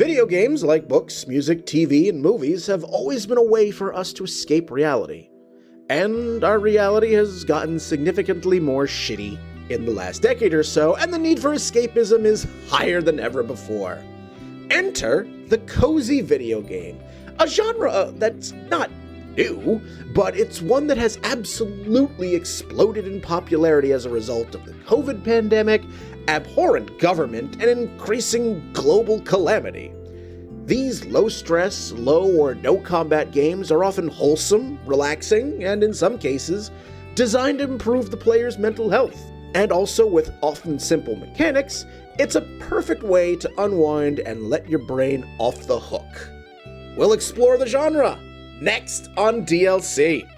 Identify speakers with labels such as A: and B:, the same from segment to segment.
A: Video games, like books, music, TV, and movies, have always been a way for us to escape reality. And our reality has gotten significantly more shitty in the last decade or so, and the need for escapism is higher than ever before. Enter the cozy video game, a genre that's not new, but it's one that has absolutely exploded in popularity as a result of the COVID pandemic, abhorrent government, and increasing global calamity. These low-stress, low or no-combat games are often wholesome, relaxing, and in some cases, designed to improve the player's mental health. And also, with often simple mechanics, it's a perfect way to unwind and let your brain off the hook. We'll explore the genre next on DLC.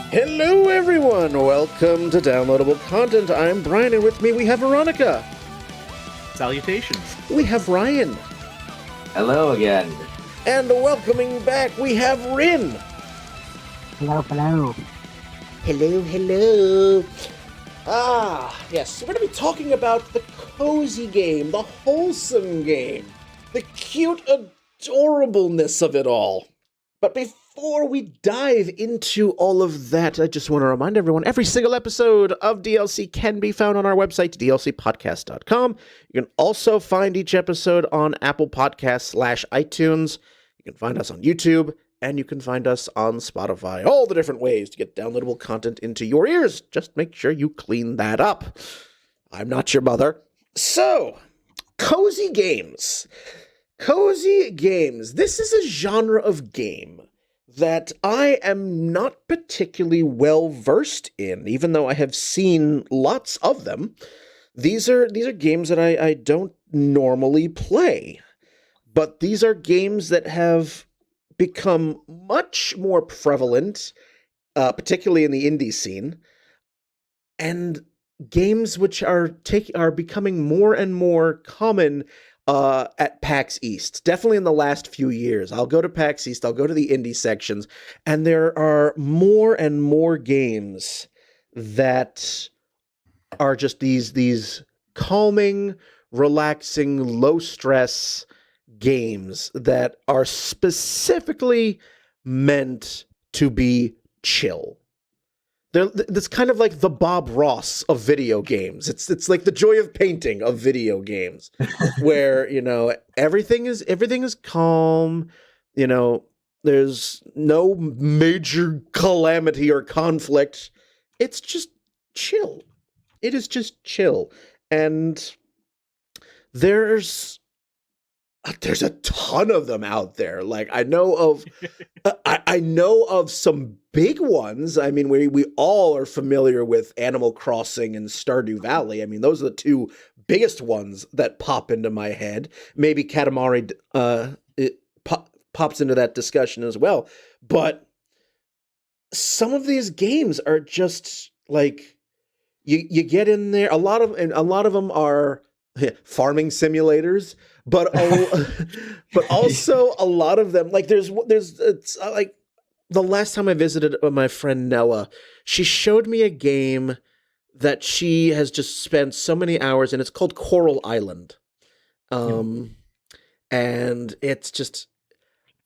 A: Hello everyone, welcome to Downloadable Content. I'm Brian, and with me we have Veronica.
B: Salutations.
A: We have Ryan.
C: Hello again.
A: And welcoming back we have Rin.
D: Hello, hello.
A: Hello, hello. Yes, we're going to be talking about the cozy game, the wholesome game, the cute adorableness of it all. But before we dive into all of that, I just want to remind everyone, every single episode of DLC can be found on our website, dlcpodcast.com. You can also find each episode on Apple Podcasts /iTunes. You can find us on YouTube, and you can find us on Spotify. All the different ways to get downloadable content into your ears. Just make sure you clean that up. I'm not your mother. So, cozy games. Cozy games. This is a genre of game that I am not particularly well versed in, even though I have seen lots of them. These are games that I don't normally play, but these are games that have become much more prevalent, particularly in the indie scene, and games which are becoming more and more common at PAX East. Definitely in the last few years. I'll go to PAX East, I'll go to the indie sections, and there are more and more games that are just these calming, relaxing, low-stress games that are specifically meant to be chill. It's kind of like the Bob Ross of video games. It's like the joy of painting of video games, where everything is calm. There's no major calamity or conflict. It's just chill. It is just chill, and there's a ton of them out there. Like I know of some big ones. I mean, we all are familiar with Animal Crossing and Stardew Valley. I mean, those are the two biggest ones that pop into my head. Maybe Katamari pops into that discussion as well. But some of these games are just like you get in there. A lot of them are farming simulators, but also a lot of them, like there's it's like the last time I visited my friend Nella, she showed me a game that she has just spent so many hours in. It's called Coral Island, and it's just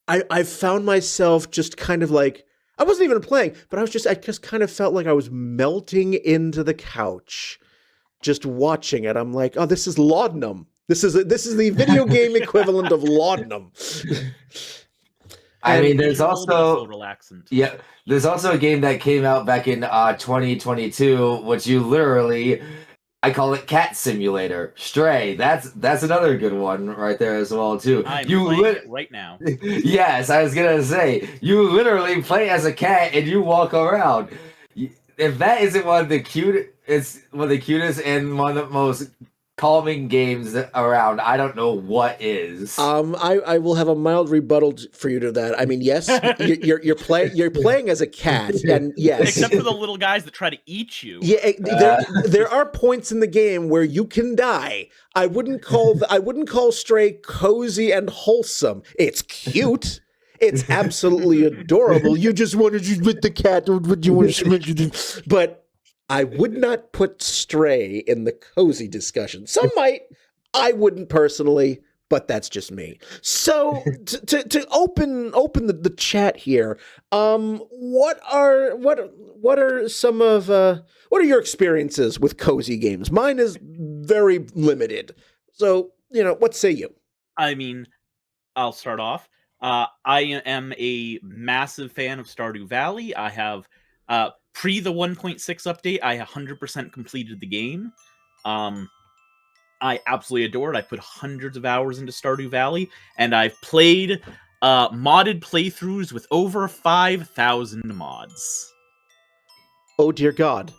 A: I found myself just kind of like, I wasn't even playing, but I just kind of felt like I was melting into the couch just watching it. I'm like, oh, this is laudanum. This is the video game equivalent of laudanum.
C: I mean, there's also
B: relaxant.
C: Yeah, there's also a game that came out back in 2022, which you literally I call it Cat Simulator. Stray. That's another good one right there as well too.
B: I'm playing it right now.
C: Yes, I was gonna say you literally play as a cat and you walk around. If that isn't it's one of the cutest and one of the most calming games around. I don't know what is.
A: I will have a mild rebuttal for you to that. I mean, yes, you're playing as a cat, and yes,
B: Except for the little guys that try to eat you.
A: yeah, there are points in the game where you can die. I wouldn't call Stray cozy and wholesome. It's cute. It's absolutely adorable. You just wanted to with the cat. Would you want to? But I would not put Stray in the cozy discussion. Some might. I wouldn't personally, but that's just me. So to open the chat here, what are your experiences with cozy games? Mine is very limited. So, what say you?
B: I mean, I'll start off. I am a massive fan of Stardew Valley. I have pre the 1.6 update, I 100% completed the game. I absolutely adore it. I put hundreds of hours into Stardew Valley, and I've played modded playthroughs with over 5,000 mods.
A: Oh dear God.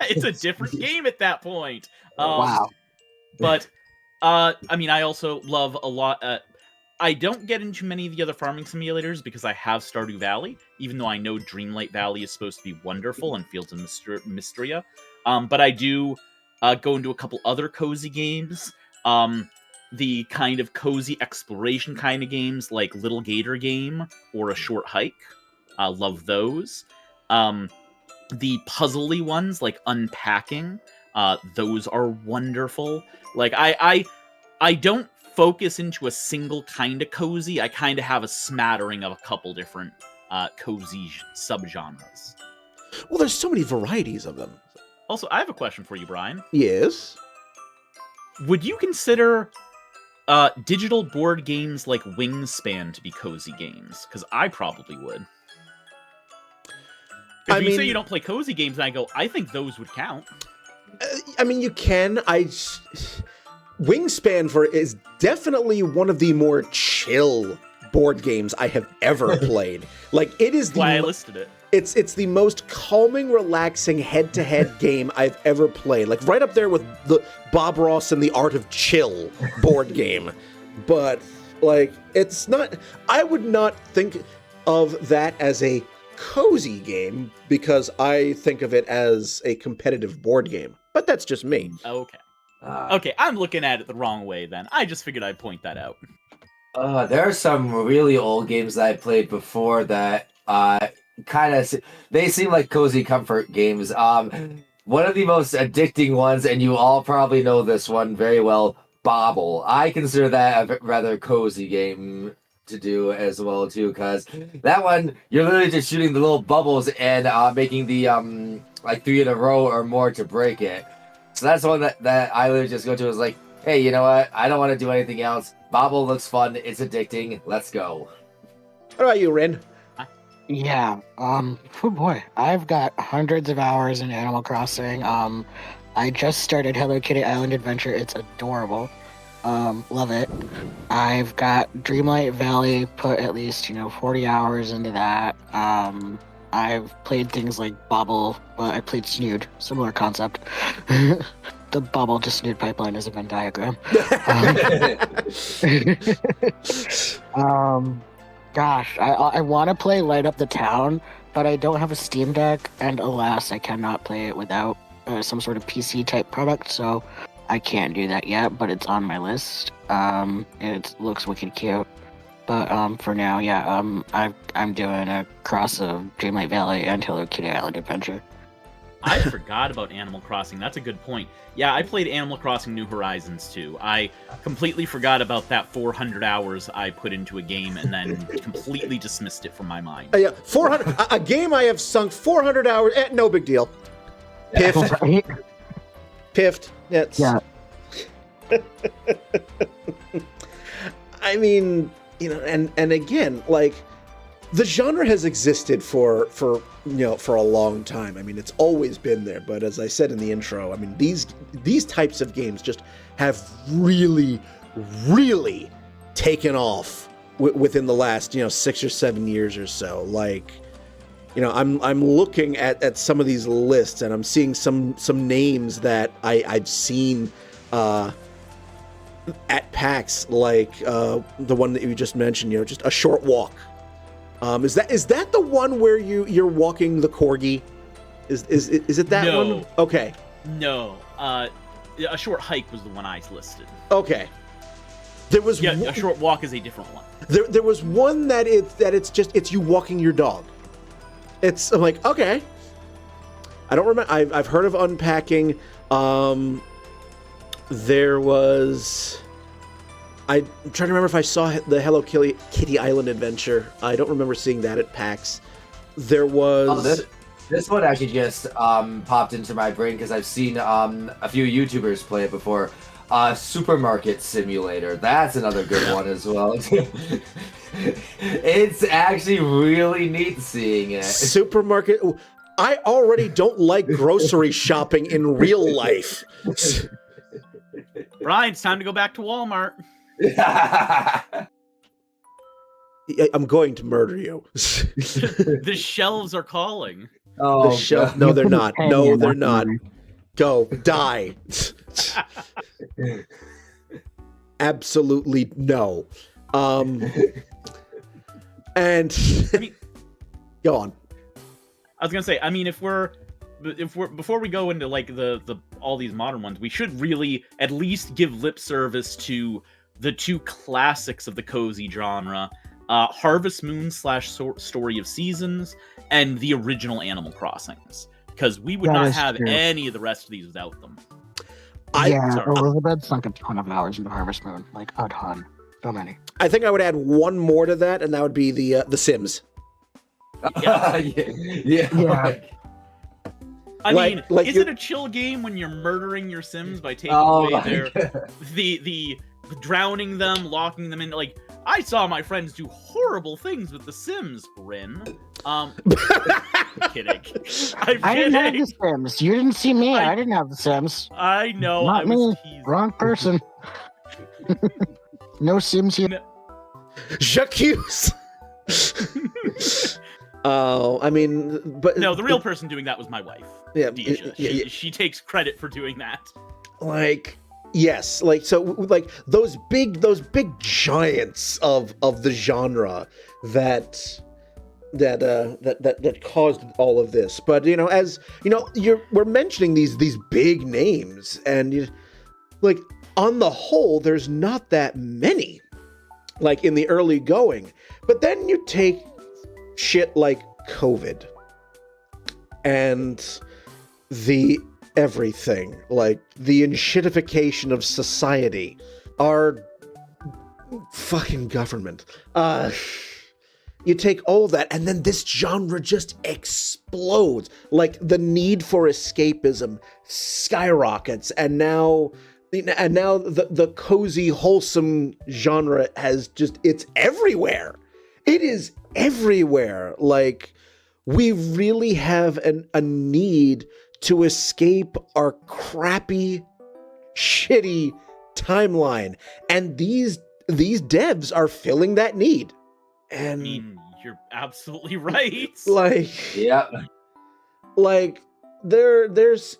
B: It's a different game at that point.
D: Wow.
B: But, I mean, I also love a lot... I don't get into many of the other farming simulators because I have Stardew Valley, even though I know Dreamlight Valley is supposed to be wonderful and Fields of Mysteria. But I do go into a couple other cozy games. The kind of cozy exploration kind of games like Little Gator Game or A Short Hike. I love those. The puzzly ones like Unpacking, those are wonderful. Like I don't focus into a single kind of cozy. I kind of have a smattering of a couple different cozy subgenres.
A: Well, there's so many varieties of them.
B: Also, I have a question for you, Brian.
A: Yes.
B: Would you consider digital board games like Wingspan to be cozy games? Because I probably would. If you say you don't play cozy games, and I go, I think those would count.
A: I mean, you can. Wingspan is definitely one of the more chill board games I have ever played. Like, it is
B: why I listed it.
A: It's the most calming, relaxing head-to-head game I've ever played. Like, right up there with the Bob Ross and the Art of Chill board game. But, like, it's not... I would not think of that as a cozy game because I think of it as a competitive board game. But that's just me.
B: Okay. Okay, I'm looking at it the wrong way then. I just figured I'd point that out.
C: There are some really old games that I played before that they seem like cozy comfort games. One of the most addicting ones, and you all probably know this one very well, Bobble. I consider that a rather cozy game to do as well too, because that one you're literally just shooting the little bubbles and making the like 3 in a row or more to break it. So that's the one that I literally just go to is like, hey, you know what? I don't want to do anything else. Bobble looks fun. It's addicting. Let's go.
A: What about you, Ren?
D: Yeah. Oh boy, I've got hundreds of hours in Animal Crossing. I just started Hello Kitty Island Adventure. It's adorable. Love it. I've got Dreamlight Valley. Put at least 40 hours into that. I've played things like Bobble, but I played Snood. Similar concept. The Bobble to Snood pipeline is a Venn diagram. Gosh, I want to play Light Up the Town, but I don't have a Steam Deck, and alas, I cannot play it without some sort of PC-type product, so I can't do that yet, but it's on my list. It looks wicked cute. But for now, yeah, I'm doing a cross of Dreamlight Valley and Hello Kitty Island Adventure.
B: I forgot about Animal Crossing. That's a good point. Yeah, I played Animal Crossing New Horizons too. I completely forgot about that 400 hours I put into a game and then completely dismissed it from my mind.
A: Yeah, 400 a game I have sunk 400 hours. No big deal. Piffed. Piffed. Yeah. I mean, and again, like, the genre has existed for a long time. I mean, it's always been there. But as I said in the intro, I mean, these types of games just have really, really taken off within the last 6 or 7 years or so. Like, I'm looking at some of these lists, and I'm seeing some names that I've seen at PAX, like the one that you just mentioned, just A Short Walk. Is that the one where you're walking the corgi? Is it that one? Okay.
B: No. A Short Hike was the one I listed.
A: Okay. There was
B: A Short Walk is a different one.
A: There was one that it's you walking your dog. I'm like, okay. I don't remember. I've heard of Unpacking. There was. I'm trying to remember if I saw the Hello Kitty Island Adventure. I don't remember seeing that at PAX. There was.
C: Oh, this one actually just popped into my brain because I've seen a few YouTubers play it before. Supermarket Simulator. That's another good one as well. It's actually really neat seeing it.
A: Supermarket. I already don't like grocery shopping in real life.
B: Brian, it's time to go back to Walmart.
A: I'm going to murder you.
B: The shelves are calling.
C: Oh,
A: no, they're not. No, they're not. Go, die. Absolutely no. And go on.
B: I was gonna say, I mean, if we're before we go into like the all these modern ones, we should really at least give lip service to the two classics of the cozy genre, Harvest Moon / Story of Seasons, and the original Animal Crossings, because we would not have any of the rest of these without them.
D: Elizabeth sunk a ton of hours into Harvest Moon, like a ton, so many.
A: I think I would add one more to that, and that would be the Sims.
C: Yeah.
B: I mean, is it a chill game when you're murdering your Sims by taking away the drowning them, locking them in? Like, I saw my friends do horrible things with the Sims, Bryn. Kidding.
D: I didn't have the Sims. You didn't see me. I didn't have the Sims.
B: I know.
D: Not
B: I was
D: me.
B: teasing.
D: Wrong person. No Sims here.
A: J'accuse. Oh, I mean, but
B: no, the real person doing that was my wife.
A: Yeah,
B: Deja. She takes credit for doing that.
A: Like, yes, like like those big giants of the genre that caused all of this. But as we're mentioning these big names, and like on the whole, there's not that many, like in the early going. But then you take shit like COVID and the everything, like the enshittification of society, our fucking government. You take all of that, and then this genre just explodes. Like the need for escapism skyrockets, and now the cozy, wholesome genre it's everywhere. It is everywhere. Like, we really have a need to escape our crappy, shitty timeline. And these devs are filling that need. And
B: I mean, you're absolutely right.
A: like,
C: yeah,
A: like there's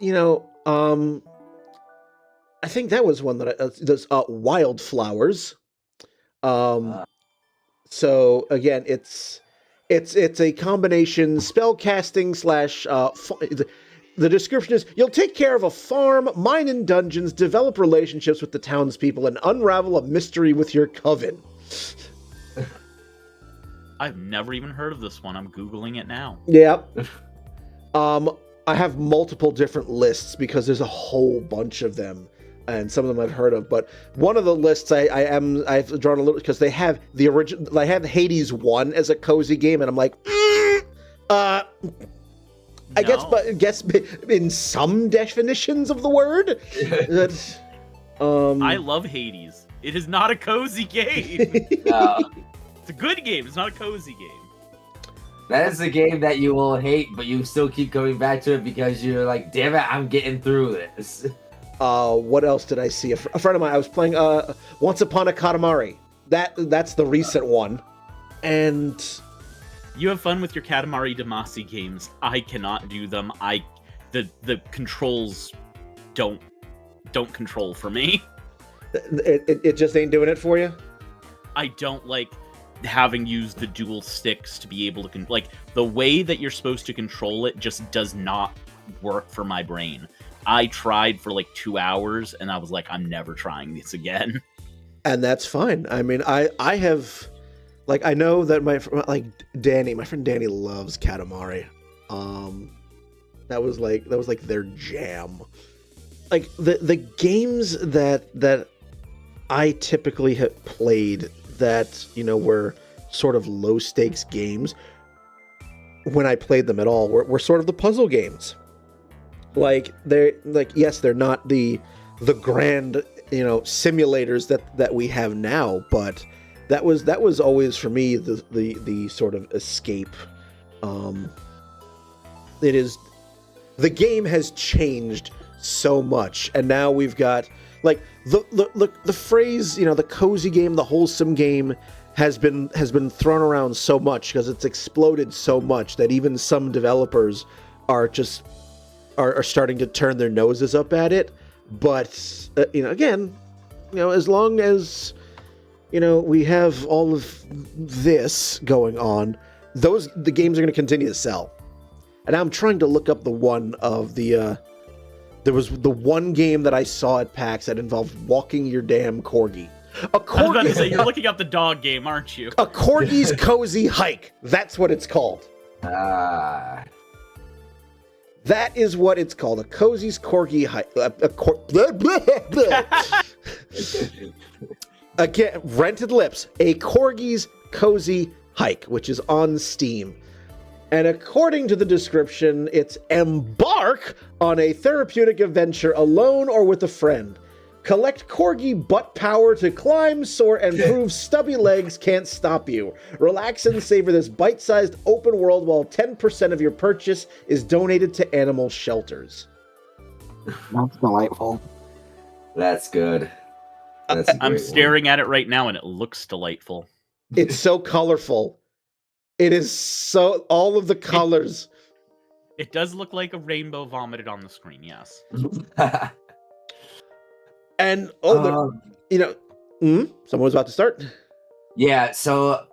A: I think that was one that there's Wildflowers. So again, it's a combination spellcasting / the description is: you'll take care of a farm, mine in dungeons, develop relationships with the townspeople, and unravel a mystery with your coven.
B: I've never even heard of this one. I'm Googling it now.
A: Yeah. I have multiple different lists because there's a whole bunch of them, and some of them I've heard of. But one of the lists I've drawn a little because they have the original. I have Hades 1 as a cozy game, and I'm like, I guess in some definitions of the word. That,
B: I love Hades. It is not a cozy game.
C: no.
B: It's a good game. It's not a cozy game.
C: That is the game that you will hate, but you still keep coming back to it because you're like, damn it, I'm getting through this.
A: What else did I see? A friend of mine, I was playing Once Upon a Katamari. That's the recent one. And
B: You have fun with your Katamari Damacy games. I cannot do them. The controls don't control for me.
A: it just ain't doing it for you?
B: I don't like having used the dual sticks to be able to like the way that you're supposed to control it just does not work for my brain. I tried for like 2 hours and I was like, I'm never trying this again.
A: And that's fine. I mean, I have, like, I know that my friend Danny loves Katamari. That was like their jam. Like the games that I typically have played that, you know, were sort of low stakes games, when I played them at all, were sort of the puzzle games. Like yes, they're not the grand, you know, simulators that we have now, but that was always for me the sort of escape. It is, the game has changed so much, and now we've got like the phrase, you know, the cozy game, the wholesome game has been thrown around so much because it's exploded so much that even some developers are starting to turn their noses up at it. But you know, again, you know, as long as, you know, we have all of this going on, the games are going to continue to sell. And I'm trying to look up the one of the there was the one game that I saw at PAX that involved walking your damn corgi.
B: I was about to say, you're looking up the dog game, aren't you?
A: A corgi's cozy hike. That's what it's called.
C: Ah.
A: That is what it's called. A cozy's corgi hike. Again, rented lips. A corgi's cozy hike, which is on Steam. And according to the description, it's embark on a therapeutic adventure alone or with a friend. Collect corgi butt power to climb, soar, and prove stubby legs can't stop you. Relax and savor this bite-sized open world while 10% of your purchase is donated to animal shelters.
D: That's delightful.
C: That's good. That's a
B: I'm
C: great
B: staring at it right now and it looks delightful.
A: It's so colorful. It is so, all of the colors.
B: It does look like a rainbow vomited on the screen, yes.
C: one.
A: And, you know, someone was about to start.
C: Yeah, so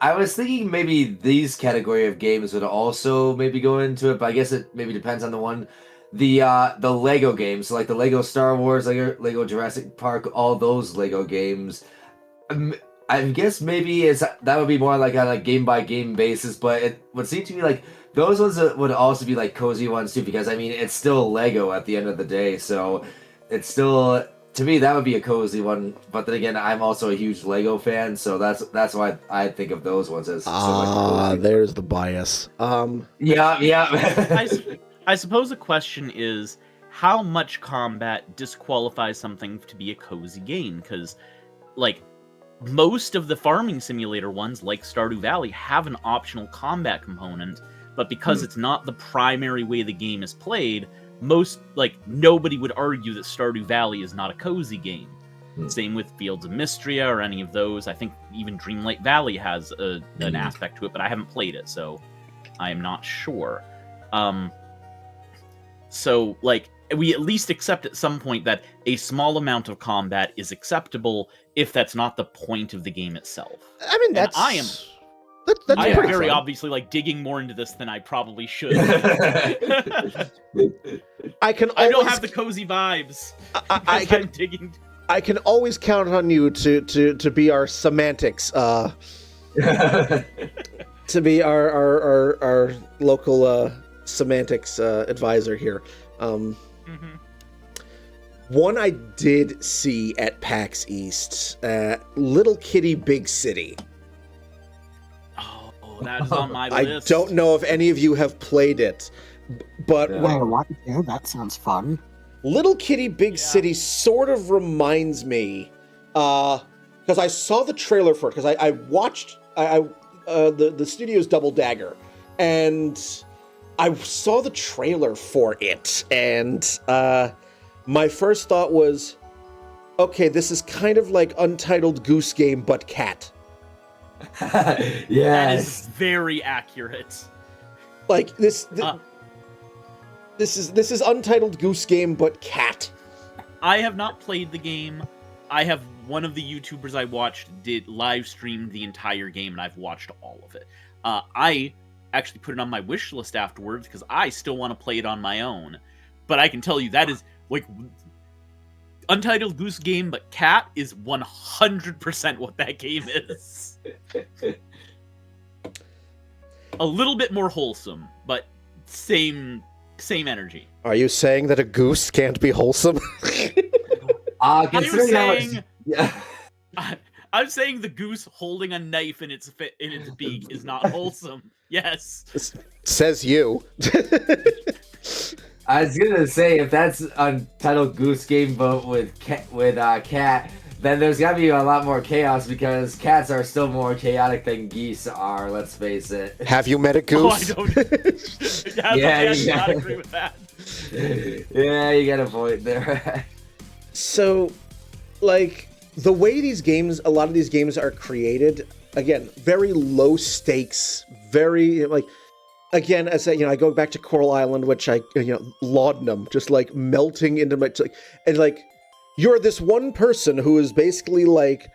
C: I was thinking maybe these category of games would also maybe go into it, but I guess it maybe depends on the one. The Lego games, so like the Lego Star Wars, Lego Jurassic Park, all those Lego games. I guess maybe that would be more like on a game by game basis, but it would seem to me like those ones would also be like cozy ones too, because I mean it's still Lego at the end of the day, so it's still, to me, that would be a cozy one. But then again, I'm also a huge Lego fan, so that's why I think of those ones as
A: there's the bias.
C: Yeah.
B: I suppose the question is, how much combat disqualifies something to be a cozy game? Because, like, most of the farming simulator ones, like Stardew Valley, have an optional combat component, but because it's not the primary way the game is played, nobody would argue that Stardew Valley is not a cozy game. Same with Fields of Mystria or any of those. I think even Dreamlight Valley has an aspect to it, but I haven't played it, so I am not sure. So, like, we at least accept at some point that a small amount of combat is acceptable if that's not the point of the game itself.
A: I mean, that's...
B: I am very obviously, like, digging more into this than I probably should.
A: I
B: don't have the cozy vibes. I'm digging.
A: I can always count on you to be our semantics, to be our local semantics advisor here. One I did see at PAX East, Little Kitty Big City.
B: Oh, that is on my list.
A: I don't know if any of you have played it, but
D: What? Yeah, that sounds fun.
A: Little Kitty Big City sort of reminds me, because I saw the trailer for it, because I watched, the studio's Double Dagger, and I saw the trailer for it, and my first thought was, okay, this is kind of like Untitled Goose Game, but cat.
C: Yes.
B: That is very accurate.
A: Like this is Untitled Goose Game, but cat.
B: I have not played the game. I have one of the YouTubers I watched did live stream the entire game, and I've watched all of it. I actually put it on my wish list afterwards because I still want to play it on my own. But I can tell you that is like Untitled Goose Game, but cat is 100% what that game is. A little bit more wholesome, but same energy.
A: Are you saying that a goose can't be wholesome?
B: I'm saying the goose holding a knife in its beak is not wholesome. Yes.
A: Says you.
C: I was gonna say, if that's Untitled Goose Game but with cat, then there's gotta be a lot more chaos because cats are still more chaotic than geese are. Let's face it.
A: Have you met a goose?
B: Oh, I don't. I do not agree with that.
C: Yeah, you got a point there.
A: So, like, the way a lot of these games are created, again, very low stakes, very, like, again, as I go back to Coral Island, which laudanum, just, like, melting into my, and, like, you're this one person who is basically, like,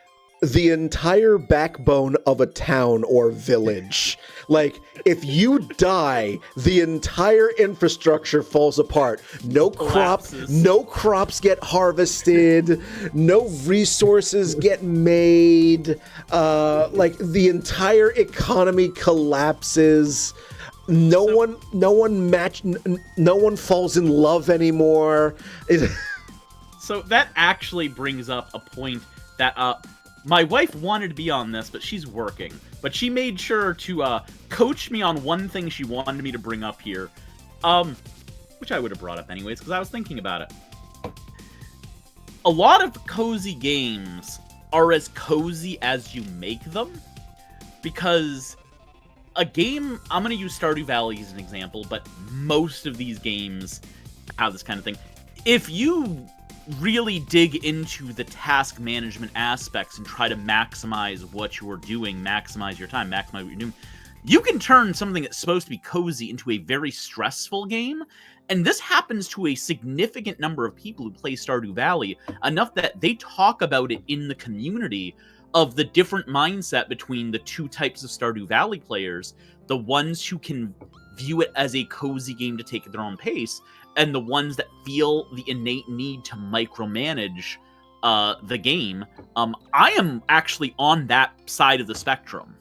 A: the entire backbone of a town or village. Like, if you die, the entire infrastructure falls apart. No crops get harvested. No resources get made. Like, the entire economy collapses. No one falls in love anymore.
B: So that actually brings up a point that my wife wanted to be on this, but she's working. But she made sure to coach me on one thing she wanted me to bring up here, which I would have brought up anyways, because I was thinking about it. A lot of cozy games are as cozy as you make them, because a game, I'm going to use Stardew Valley as an example, but most of these games have this kind of thing. If you really dig into the task management aspects and try to maximize what you're doing, maximize your time, maximize what you're doing, you can turn something that's supposed to be cozy into a very stressful game. And this happens to a significant number of people who play Stardew Valley, enough that they talk about it in the community of the different mindset between the two types of Stardew Valley players, the ones who can view it as a cozy game to take at their own pace, and the ones that feel the innate need to micromanage the game. I am actually on that side of the spectrum,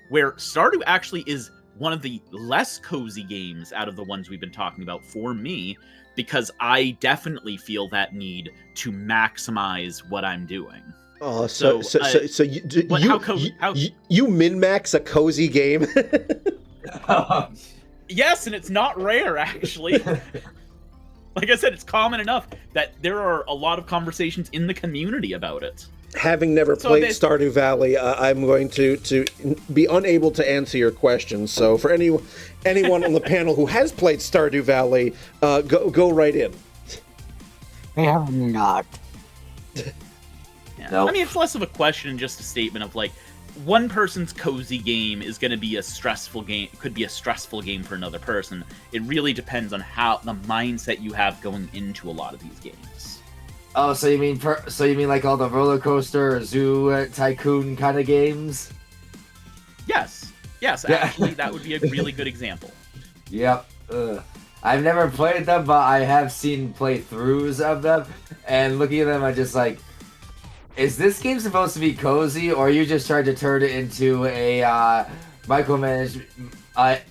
B: where Stardew actually is one of the less cozy games out of the ones we've been talking about for me, because I definitely feel that need to maximize what I'm doing.
A: Oh, so you min-max a cozy game?
B: Yes, and it's not rare, actually. Like I said, it's common enough that there are a lot of conversations in the community about it.
A: Having never played Stardew Valley, I'm going to be unable to answer your question. So for anyone on the panel who has played Stardew Valley, go right in.
D: I have not.
B: Yeah.
C: Nope.
B: I mean, it's less of a question and just a statement of, like, one person's cozy game is going to be a stressful game. It could be a stressful game for another person. It really depends on how the mindset you have going into a lot of these games.
C: Oh, so you mean like all the roller coaster or zoo tycoon kind of games?
B: Yes, actually, that would be a really good example.
C: Yep. I've never played them, but I have seen playthroughs of them, and looking at them, I'm just like, is this game supposed to be cozy, or are you just trying to turn it into a micromanagement?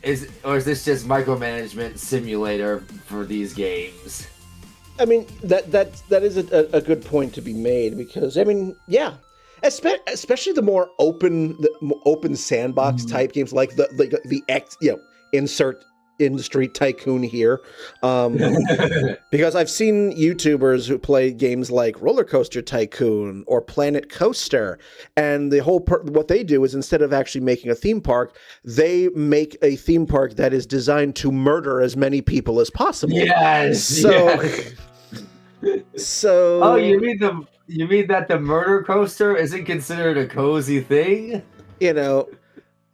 C: Is this just micromanagement simulator for these games?
A: I mean, that is a good point to be made, because I mean, yeah, especially the more open sandbox type games, like the insert industry tycoon here, because I've seen YouTubers who play games like Roller Coaster Tycoon or Planet Coaster, and the whole what they do is instead of actually making a theme park, they make a theme park that is designed to murder as many people as possible.
C: Yes.
A: So,
C: yes.
A: so.
C: Oh, you mean that the murder coaster isn't considered a cozy thing?
A: You know,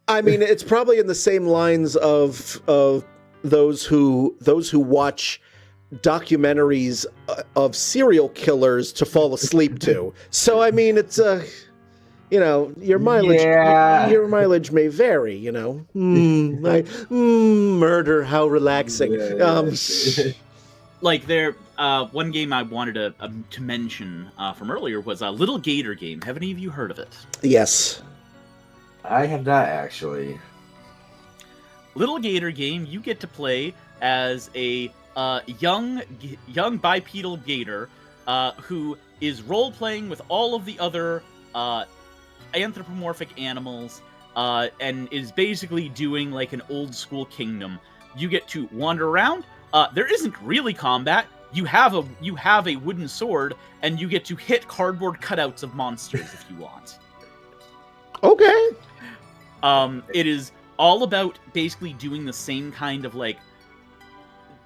A: I mean, it's probably in the same lines of those who watch documentaries of serial killers to fall asleep to. So I mean, it's your mileage your mileage may vary. Murder, how relaxing.
B: Like one game I wanted to mention from earlier was a Little Gator game. Have any of you heard of it?
A: Yes.
C: I have not actually.
B: Little Gator game, you get to play as a young bipedal gator who is role-playing with all of the other anthropomorphic animals and is basically doing like an old-school kingdom. You get to wander around. There isn't really combat. You have a wooden sword, and you get to hit cardboard cutouts of monsters if you want.
A: Okay.
B: It is all about basically doing the same kind of like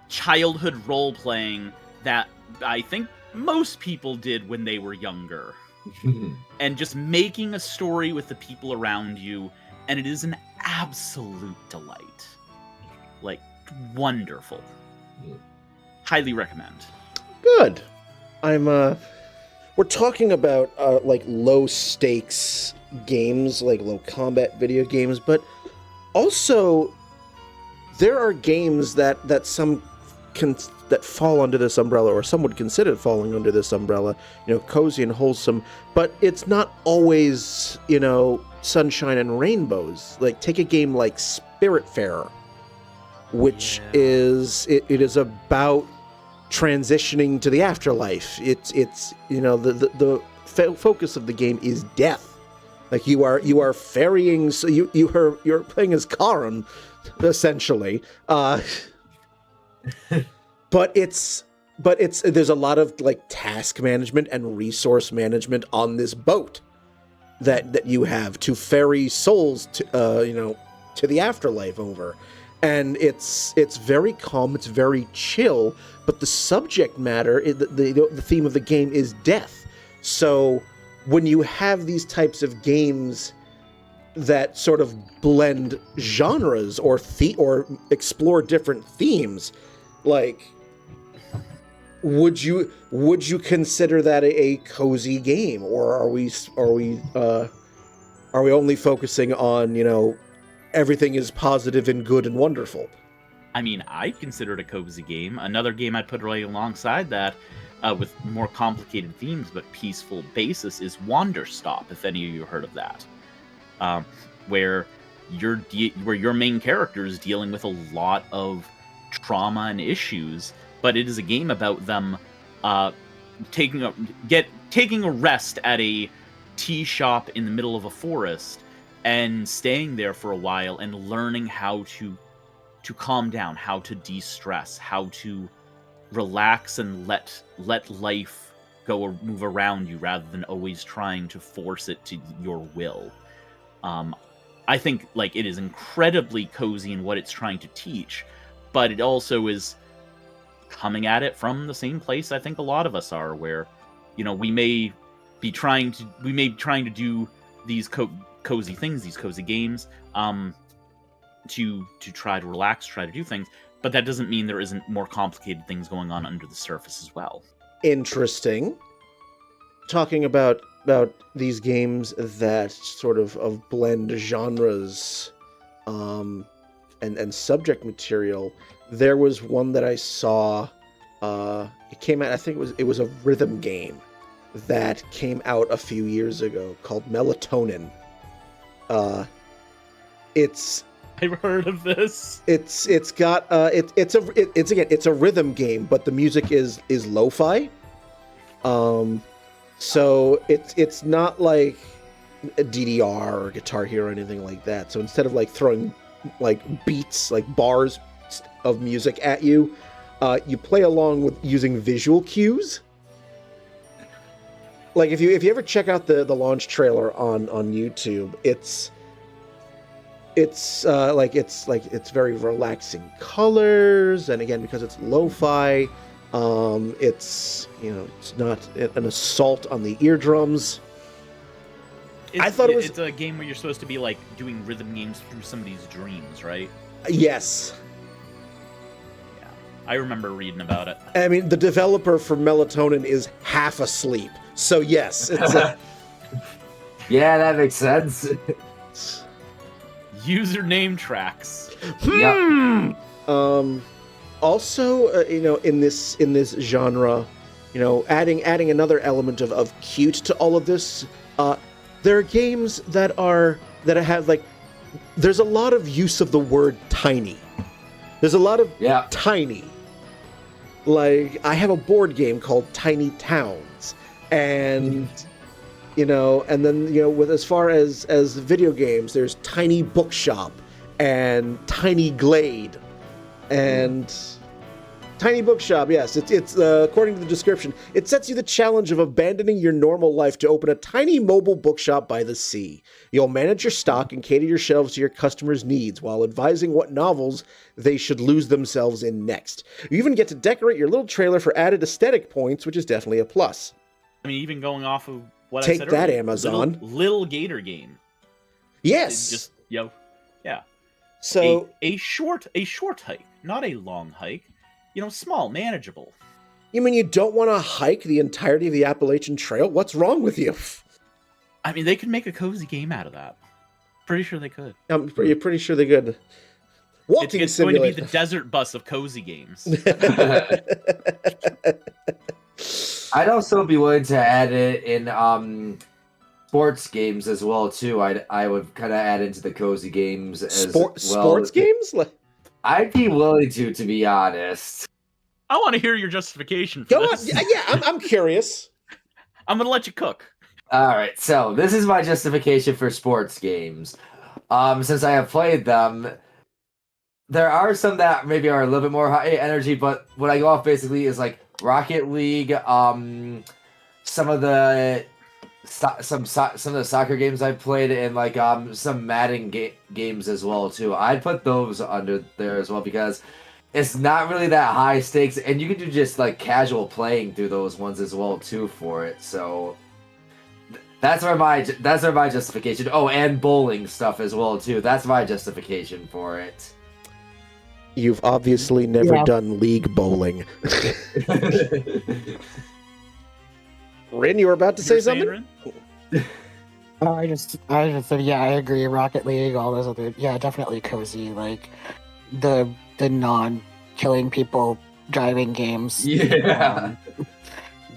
B: childhood role playing that I think most people did when they were younger. And just making a story with the people around you, and it is an absolute delight. Like, wonderful. Highly recommend.
A: Good. We're talking about like low stakes games, like low combat video games, but also there are games that fall under this umbrella, or some would consider falling under this umbrella, cozy and wholesome, but it's not always, sunshine and rainbows. Like, take a game like Spiritfarer, which is about transitioning to the afterlife. It's the focus of the game is death. Like, you are ferrying, so you're playing as Karen, essentially. But there's a lot of like task management and resource management on this boat that you have to ferry souls to the afterlife over. And it's very calm, it's very chill, but the subject matter, the theme of the game is death. So when you have these types of games that sort of blend genres or explore different themes, like, would you consider that a cozy game, or are we only focusing on everything is positive and good and wonderful?
B: I mean, I consider it a cozy game. Another game I'd put right alongside that, with more complicated themes but peaceful basis, is Wanderstop. If any of you heard of that, where your main character is dealing with a lot of trauma and issues, but it is a game about them taking a rest at a tea shop in the middle of a forest and staying there for a while and learning how to calm down, how to de-stress, how to relax and let life go or move around you rather than always trying to force it to your will. I think like it is incredibly cozy in what it's trying to teach, but it also is coming at it from the same place I think a lot of us are, where we may be trying to do these cozy things, these cozy games, to try to relax, try to do things, but that doesn't mean there isn't more complicated things going on under the surface as well.
A: Interesting. Talking about these games that sort of blend genres and subject material, there was one that I saw, it came out, I think it was a rhythm game that came out a few years ago called Melatonin.
B: I've heard of this.
A: It's a rhythm game, but the music is lo-fi. So it's not like a DDR or Guitar Hero or anything like that. So instead of like throwing like beats, like bars blast of music at you. You play along with using visual cues. Like if you ever check out the launch trailer on YouTube, it's very relaxing colors, and again because it's lo-fi, it's not an assault on the eardrums.
B: It's a game where you're supposed to be like doing rhythm games through somebody's dreams, right?
A: Yes.
B: Yeah, I remember reading about it.
A: I mean, the developer for Melatonin is half asleep, so yes, it's a...
C: Yeah, that makes sense.
B: Username tracks.
C: Yep.
A: Also, in this genre, adding another element of cute to all of this. There are games that have like, there's a lot of use of the word tiny. There's a lot of tiny. Like, I have a board game called Tiny Towns, and and then with as far as video games, there's Tiny Bookshop and Tiny Glade, and Tiny Bookshop, yes, it's according to the description, it sets you the challenge of abandoning your normal life to open a tiny mobile bookshop by the sea. You'll manage your stock and cater your shelves to your customers' needs while advising what novels they should lose themselves in next. You even get to decorate your little trailer for added aesthetic points, which is definitely a plus.
B: I mean, even going off of what
A: Take
B: I said
A: that,
B: earlier,
A: Amazon.
B: Little Gator game.
A: Yes.
B: Just yeah.
A: So
B: a short hike, not a long hike. Small, manageable.
A: You mean you don't want to hike the entirety of the Appalachian Trail? What's wrong with you?
B: I mean, they could make a cozy game out of that. Pretty sure they could.
A: I'm pretty sure they could. Walking
B: it's
A: simulator.
B: going to be the desert bus of cozy games.
C: I'd also be willing to add it in sports games as well too. I would kind of add into the cozy games as well.
A: Sports games?
C: I'd be willing to be honest.
B: I want to hear your justification for
A: Go
B: this.
A: on. Yeah, I'm curious.
B: I'm going to let you cook.
C: All right, so this is my justification for sports games. Since I have played them, there are some that maybe are a little bit more high energy, but what I go off basically is like Rocket League, some of the soccer games I've played, and like some Madden games as well too. I'd put those under there as well because it's not really that high stakes, and you can do just like casual playing through those ones as well too for it. So that's where my justification. Oh, and bowling stuff as well too. That's my justification for it.
A: You've obviously never done league bowling. Rin, you were about to say something?
D: I just said, I agree. Rocket League, all those other, definitely cozy. Like the non-killing people driving games.
C: Yeah.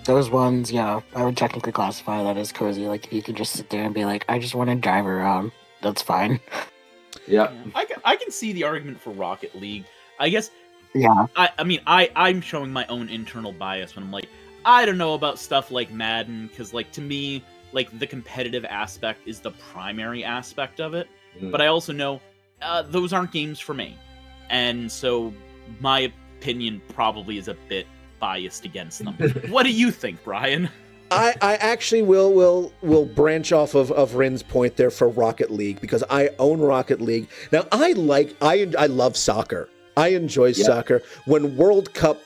D: Those ones, I would technically classify that as cozy. Like you can just sit there and be like, I just want to drive around. That's fine.
C: Yeah.
B: I can see the argument for Rocket League. I guess.
D: Yeah.
B: I'm showing my own internal bias when I'm like, I don't know about stuff like Madden, because like to me, like the competitive aspect is the primary aspect of it. But I also know those aren't games for me, and so my opinion probably is a bit biased against them. What do you think, Brian?
A: I actually will branch off of Rin's point there for Rocket League because I own Rocket League. Now I love soccer. I enjoy soccer. When World Cup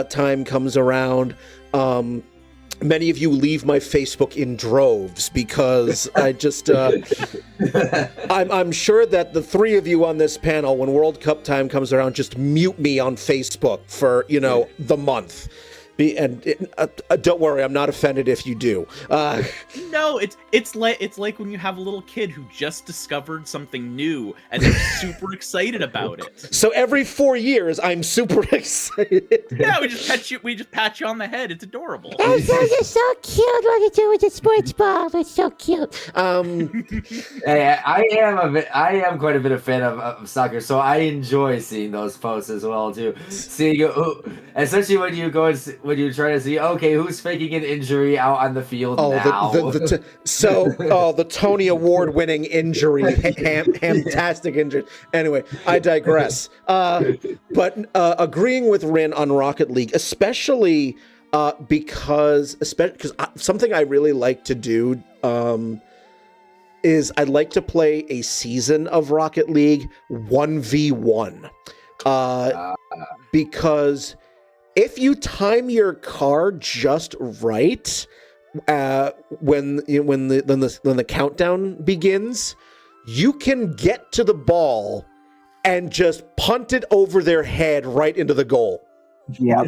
A: time comes around, many of you leave my Facebook in droves because I just I'm sure that the three of you on this panel, when World Cup time comes around, just mute me on Facebook for the month. Don't worry, I'm not offended if you do.
B: No, it's like when you have a little kid who just discovered something new and they're super excited about it.
A: So every 4 years, I'm super excited.
B: Yeah, we just pat you on the head. It's adorable.
E: Oh, you're so cute. What you do with the sports ball? It's so cute.
C: Hey, I am quite a bit of fan of soccer, so I enjoy seeing those posts as well too. Seeing, especially when you go and when you try to see, okay, who's faking an injury out on the field now?
A: The Tony Award-winning injury, fantastic injury. Anyway, I digress. But agreeing with Rin on Rocket League, especially because something I really like to do is I'd like to play a season of Rocket League 1v1. Because if you time your car just right, when the countdown begins, you can get to the ball and just punt it over their head right into the goal.
D: Yeah.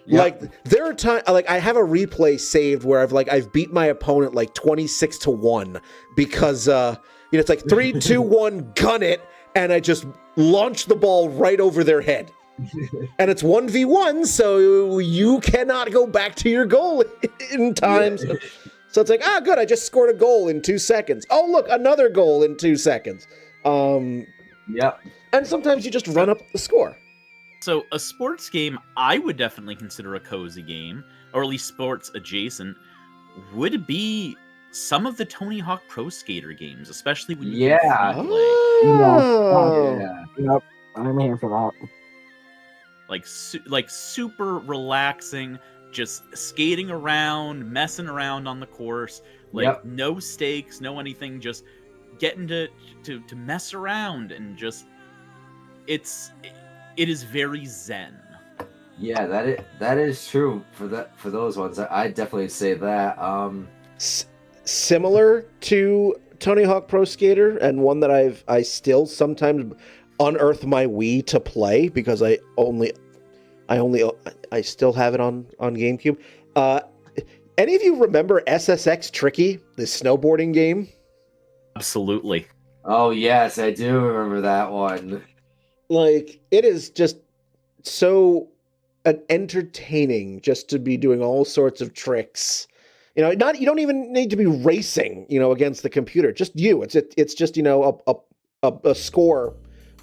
C: Yep.
A: Like there are times, like I have a replay saved where I've beat my opponent like 26-1 because it's like 3, 2, 1, gun it, and I just launch the ball right over their head. And it's 1v1, so you cannot go back to your goal in time. So it's like, good, I just scored a goal in 2 seconds. Oh, look, another goal in 2 seconds.
C: Yep.
A: And sometimes you just run up the score.
B: So a sports game I would definitely consider a cozy game, or at least sports adjacent, would be some of the Tony Hawk Pro Skater games, especially when you can free play.
A: Oh.
D: Yep. I'm here for that.
B: Like super relaxing, just skating around, messing around on the course, no stakes, no anything, just getting to mess around and just it is very zen.
C: Yeah, that is true for those ones. I definitely say that.
A: Similar to Tony Hawk Pro Skater, and one that I still sometimes unearth my Wii to play because I still have it on GameCube. Any of you remember SSX Tricky, the snowboarding game?
B: Absolutely.
C: Oh yes, I do remember that one.
A: Like, it is just so entertaining just to be doing all sorts of tricks. You don't even need to be racing, against the computer. Just you. It's just a score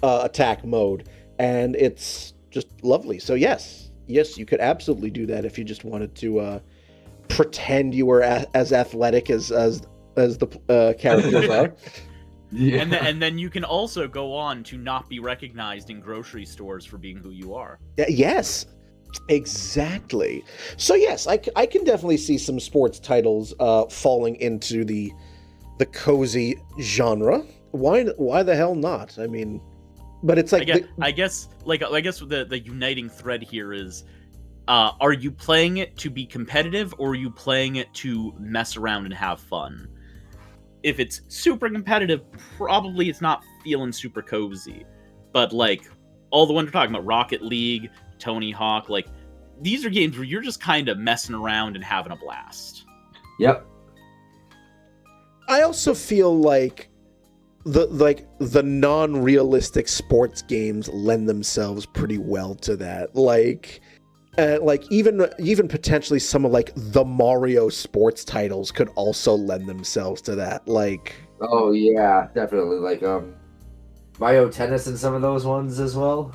A: attack mode, and it's just lovely. So yes, you could absolutely do that if you just wanted to pretend you were as athletic as the characters are.
B: Yeah. And then you can also go on to not be recognized in grocery stores for being who you are.
A: Yes, exactly. So yes, I can definitely see some sports titles falling into the cozy genre. Why the hell not? I mean, but it's like
B: I guess the uniting thread here is, are you playing it to be competitive, or are you playing it to mess around and have fun? If it's super competitive, probably it's not feeling super cozy. But like all the ones we're talking about, Rocket League, Tony Hawk, like these are games where you're just kind of messing around and having a blast.
C: Yep.
A: I also feel like the non-realistic sports games lend themselves pretty well to that. Like even potentially some of like the Mario sports titles could also lend themselves to that. Like,
C: oh yeah, definitely. Like Mario Tennis and some of those ones as well.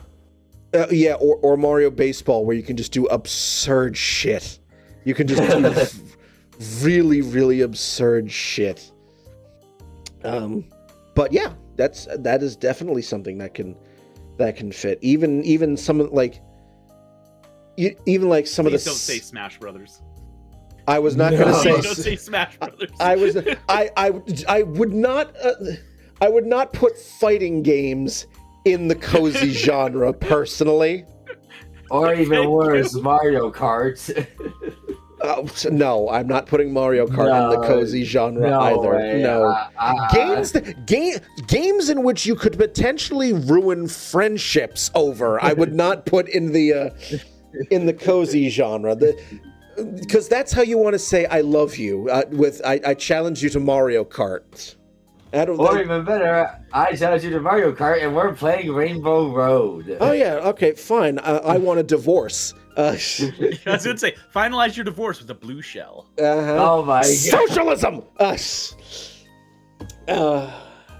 A: Yeah, or Mario Baseball, where you can just do absurd shit. You can just do really, really absurd shit. But yeah, that is definitely something that can fit. Even some of like. Even like some
B: Please
A: of the.
B: Don't say Smash Brothers.
A: I was not going to say.
B: Don't say Smash Brothers.
A: I would not. I would not put fighting games in the cozy genre personally.
C: Or even worse, Mario Kart.
A: No, I'm not putting Mario Kart in the cozy genre either.
C: Way.
A: No, games in which you could potentially ruin friendships over. I would not put in the cozy genre, because that's how you want to say I love you. I challenge you to Mario Kart.
C: Even better, I challenge you to Mario Kart, and we're playing Rainbow Road.
A: Oh yeah, okay, fine. I want a divorce.
B: I was gonna say, finalize your divorce with a blue shell.
C: Oh my god.
A: Socialism!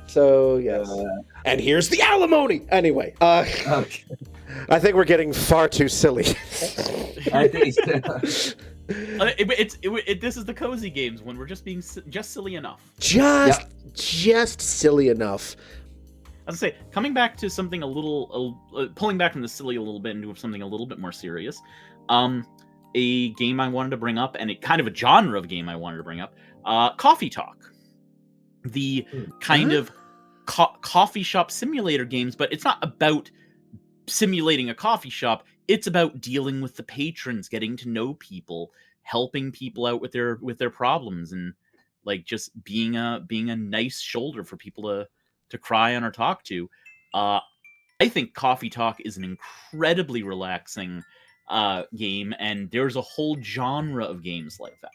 A: So, yes. And here's the alimony! Anyway.
C: Okay.
A: I think we're getting far too silly.
C: I think so.
B: This is the cozy games when we're just being just silly enough.
A: Just silly enough.
B: I was gonna say, coming back to something a little, pulling back from the silly a little bit into something a little bit more serious. A game I wanted to bring up, and kind of a genre of game I wanted to bring up, Coffee Talk. The kind of coffee shop simulator games, but it's not about simulating a coffee shop. It's about dealing with the patrons, getting to know people, helping people out with their problems, and like just being a nice shoulder for people to cry on or talk to. I think Coffee Talk is an incredibly relaxing game, and there's a whole genre of games like that.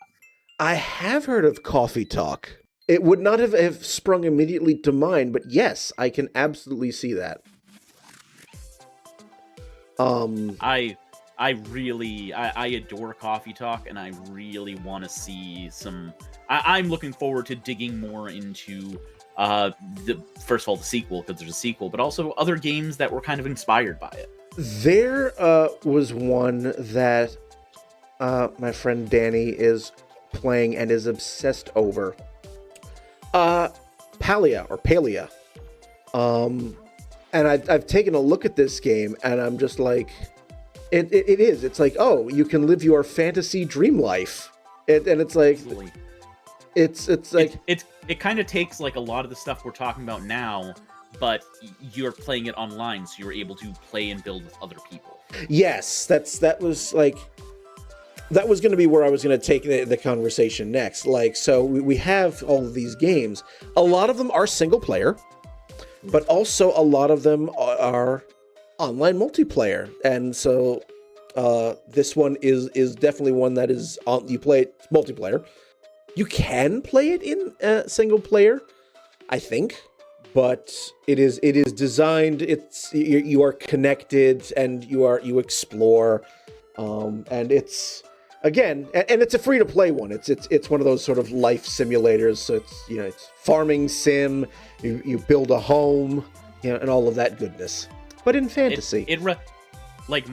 A: I have heard of Coffee Talk. It would not have sprung immediately to mind, but yes, I can absolutely see that.
B: I adore Coffee Talk, and I really want to see some. I'm looking forward to digging more into first of all the sequel, because there's a sequel, but also other games that were kind of inspired by it.
A: There was one that my friend Danny is playing and is obsessed over. Palia. And I've taken a look at this game, and I'm just like, it is. It's like, oh, you can live your fantasy dream life, and it's like,
B: Absolutely.
A: it's like
B: it kind of takes like a lot of the stuff we're talking about now, but you're playing it online, so you're able to play and build with other people.
A: Yes, that was going to be where I was going to take the conversation next. Like, so we have all of these games. A lot of them are single player, but also a lot of them are online multiplayer. And so this one is definitely one that is you play it multiplayer. You can play it in single player, I think, but it is designed. You are connected and you explore, and it's. Again, and it's a free-to-play one. It's one of those sort of life simulators. So it's farming sim. You build a home, and all of that goodness. But in fantasy,
B: like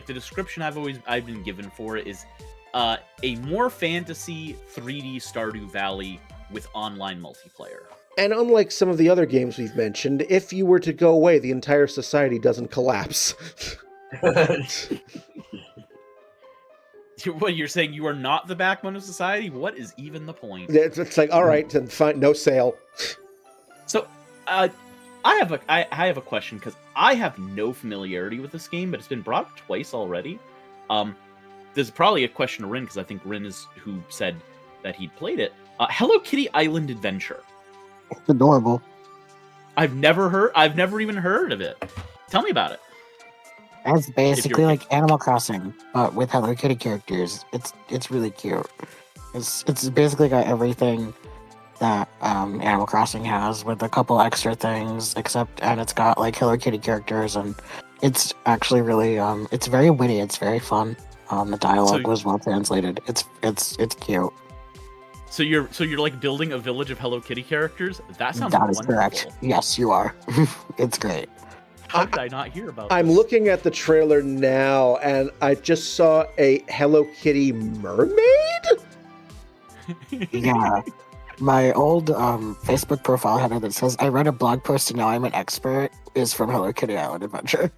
B: the description I've been given for it is a more fantasy 3D Stardew Valley with online multiplayer.
A: And unlike some of the other games we've mentioned, if you were to go away, the entire society doesn't collapse.
B: What, you're saying you are not the backbone of society? What is even the point?
A: It's like, all right, then fine, no sale.
B: So, I have a question, because I have no familiarity with this game, but it's been brought up twice already. There's probably a question to Rin, because I think Rin is who said that he'd played it. Hello Kitty Island Adventure.
D: It's adorable.
B: I've never even heard of it. Tell me about it.
D: It's basically like Animal Crossing, but with Hello Kitty characters. It's really cute. It's basically got everything that Animal Crossing has, with a couple extra things, and it's got like Hello Kitty characters, and it's actually really it's very witty. It's very fun. The dialogue was well translated. It's cute.
B: So you're like building a village of Hello Kitty characters? That sounds
D: That is
B: wonderful.
D: correct. Yes, you are. It's great.
B: How did I not hear about
A: I'm
B: this?
A: looking at the trailer now, and I just saw a Hello Kitty mermaid?
D: Yeah. My old Facebook profile header that says, I read a blog post and now I'm an expert, is from Hello Kitty Island Adventure.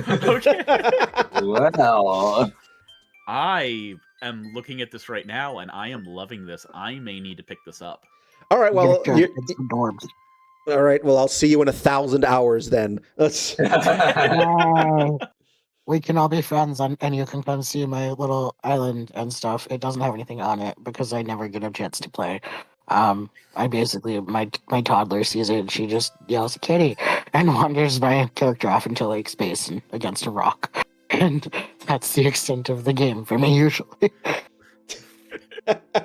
B: Okay.
C: Wow.
B: I am looking at this right now, and I am loving this. I may need to pick this up.
A: All right, well,
D: It's adorable.
A: all right, well, I'll see you in 1,000 hours then. Let's.
D: We can all be friends, and you can come see my little island and stuff. It doesn't have anything on it because I never get a chance to play. I basically, my toddler sees it and she just yells "Kitty" and wanders my character off into like space and against a rock, and that's the extent of the game for me usually.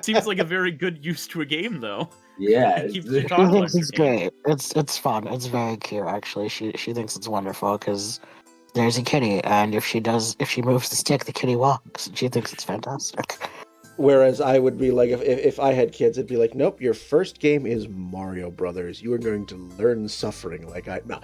B: Seems like a very good use to a game, though.
C: Yeah.
B: It keeps your
D: She
B: toddler
D: thinks it's
B: entertained.
D: great. It's fun. It's very cute actually. She thinks it's wonderful because there's a kitty, and if she moves the stick, the kitty walks, and she thinks it's fantastic.
A: Whereas I would be like, if I had kids, it'd be like, nope, your first game is Mario Brothers. You are going to learn suffering like I. No.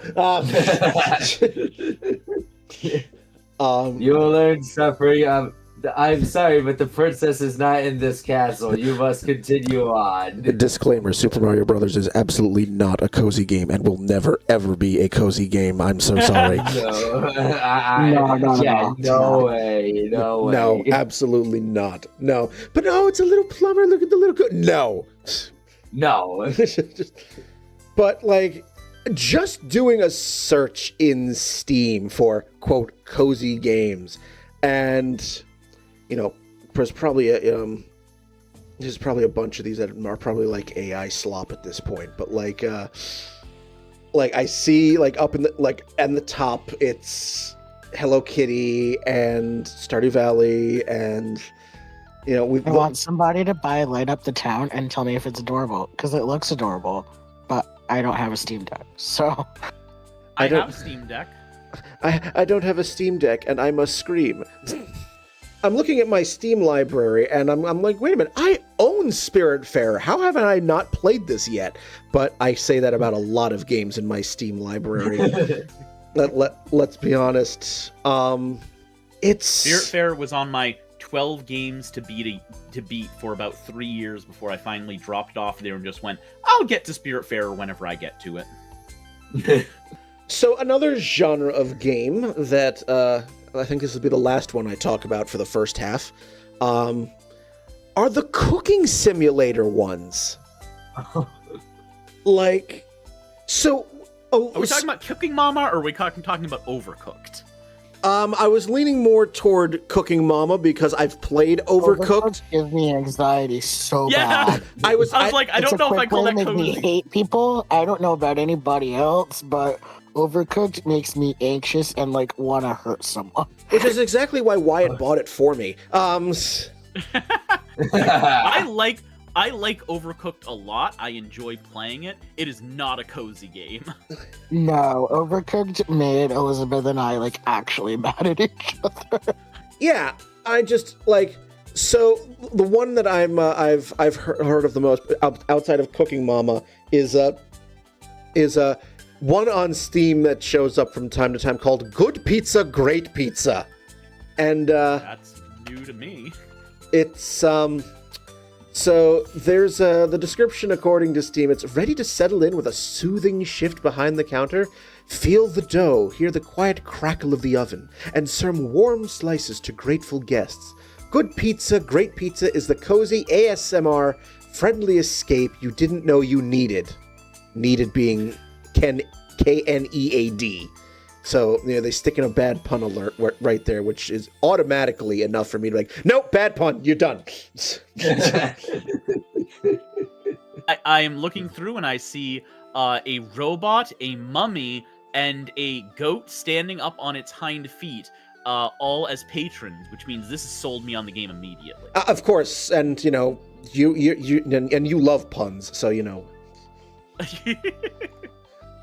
C: You'll learn suffering. I'm sorry, but the princess is not in this castle. You must continue on.
A: Disclaimer: Super Mario Brothers is absolutely not a cozy game, and will never ever be a cozy game. I'm so sorry.
C: No,
D: No.
C: way, no way.
A: No, absolutely not. No, but no, it's a little plumber. Look at the little no.
C: No.
A: But like, just doing a search in Steam for quote cozy games, and there's probably a bunch of these that are probably like AI slop at this point. But like I see like up in the top, it's Hello Kitty and Stardew Valley, and
D: I want somebody to light up the town and tell me if it's adorable, because it looks adorable, but I don't have a Steam Deck, so...
B: I have a Steam Deck.
A: I don't have a Steam Deck, and I must scream. I'm looking at my Steam library, and I'm like, wait a minute, I own Spiritfarer. How have I not played this yet? But I say that about a lot of games in my Steam library. Let's be honest. It's
B: Spiritfarer was on my 12 games to beat for about 3 years before I finally dropped off there and just went, I'll get to Spiritfarer whenever I get to it.
A: So another genre of game that I think this will be the last one I talk about for the first half are the cooking simulator ones. Like, so...
B: Are we talking about Cooking Mama, or are we talking about Overcooked?
A: I was leaning more toward Cooking Mama because I've played Overcooked.
D: Gives me anxiety so bad.
A: I was
B: like, I don't know if I call that
D: make
B: cozy.
D: me hate people. I don't know about anybody else, but Overcooked makes me anxious and like want to hurt someone.
A: Which is exactly why Wyatt bought it for me.
B: I like Overcooked a lot. I enjoy playing it. It is not a cozy game.
D: No, Overcooked made Elizabeth and I like actually mad at each other.
A: Yeah, I just like, so the one that I've heard of the most outside of Cooking Mama is one on Steam that shows up from time to time called Good Pizza, Great Pizza. And
B: that's new to me.
A: It's so there's the description according to Steam. It's ready to settle in with a soothing shift behind the counter. Feel the dough, hear the quiet crackle of the oven, and serve warm slices to grateful guests. Good Pizza, Great Pizza is the cozy ASMR friendly escape you didn't know you needed. Needed being K-N-E-A-D. So, they stick in a bad pun alert right there, which is automatically enough for me to be like, nope, bad pun, you're done.
B: I am looking through and I see a robot, a mummy, and a goat standing up on its hind feet, all as patrons, which means this has sold me on the game immediately.
A: Of course, and, you love puns, so,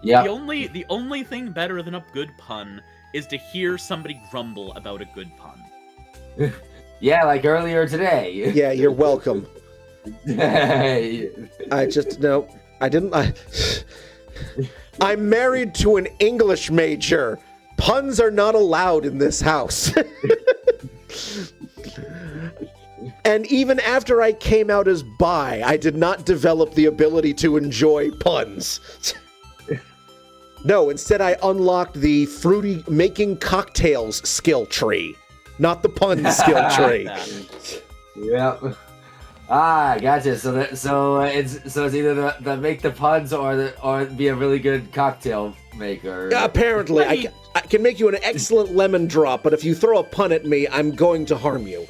C: Yeah.
B: The only thing better than a good pun is to hear somebody grumble about a good pun.
C: Yeah, like earlier today.
A: Yeah, you're welcome. I'm married to an English major. Puns are not allowed in this house. And even after I came out as bi, I did not develop the ability to enjoy puns. No, instead I unlocked the fruity making cocktails skill tree, not the pun skill tree.
C: Yep. Gotcha. So it's either the make the puns or be a really good cocktail maker.
A: Apparently, I can make you an excellent lemon drop, but if you throw a pun at me, I'm going to harm you.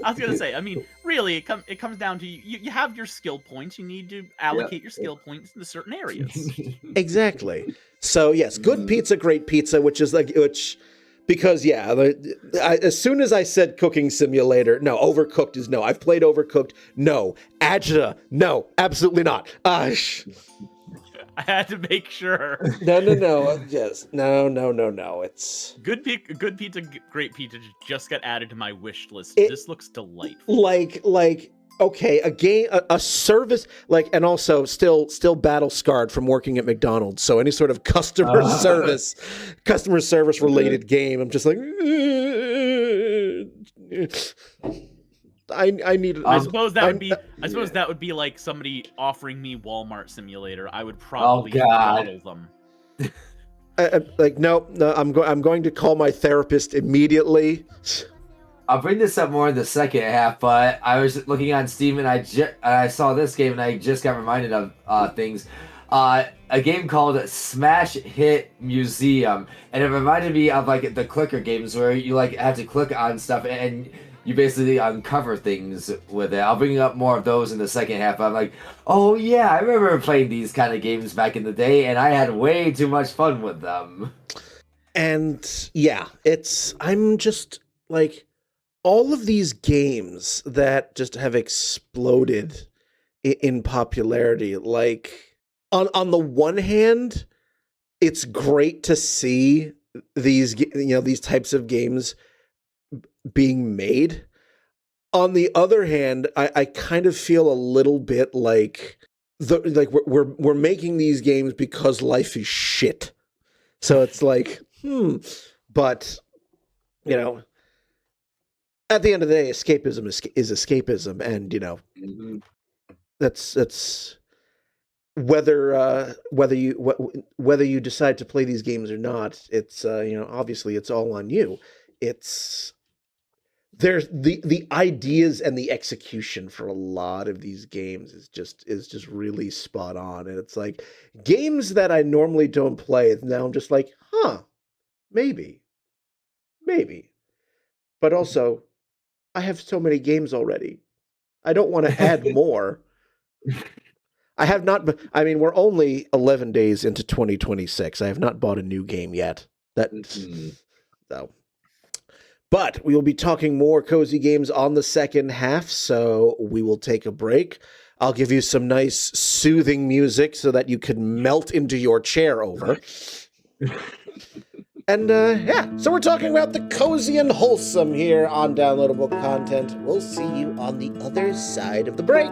B: I was gonna say, I mean, really, it comes down to you have your skill points. You need to allocate your skill points into certain areas.
A: Exactly. So yes, Good Pizza, Great Pizza, because as soon as I said cooking simulator, no, Overcooked is no. I've played Overcooked, no. Agita, no, absolutely not.
B: I had to make sure.
A: No. Yes, no. It's
B: Good Pizza, Great Pizza just got added to my wish list.
A: This
B: looks delightful.
A: like Okay, a game, a service, like, and also still battle scarred from working at McDonald's. So any sort of customer service related game, I'm just like, I need.
B: I suppose that would be. I suppose that would be like somebody offering me Walmart Simulator. I would probably
C: God.
B: throttle them.
A: Like no, I'm going to call my therapist immediately.
C: I'll bring this up more in the second half, but I was looking on Steam and I saw this game and I just got reminded of things. A game called Smash Hit Museum, and it reminded me of like the clicker games where you like have to click on stuff and you basically uncover things with it. I'll bring up more of those in the second half. I'm like, oh yeah, I remember playing these kind of games back in the day, and I had way too much fun with them.
A: And yeah, I'm just like, all of these games that just have exploded in popularity, like on the one hand, it's great to see these these types of games being made. On the other hand, I kind of feel a little bit like we're making these games because life is shit. So it's like, but at the end of the day, escapism is escapism, and that's whether you decide to play these games or not. It's obviously it's all on you. There's the ideas and the execution for a lot of these games is just really spot on, and it's like games that I normally don't play. Now I'm just like, maybe, but also I have so many games already. I don't want to add more. I have not. I mean, we're only 11 days into 2026. I have not bought a new game yet. So. But we will be talking more cozy games on the second half, so we will take a break. I'll give you some nice soothing music so that you can melt into your chair over. And so we're talking about the cozy and wholesome here on Downloadable Content. We'll see you on the other side of the break.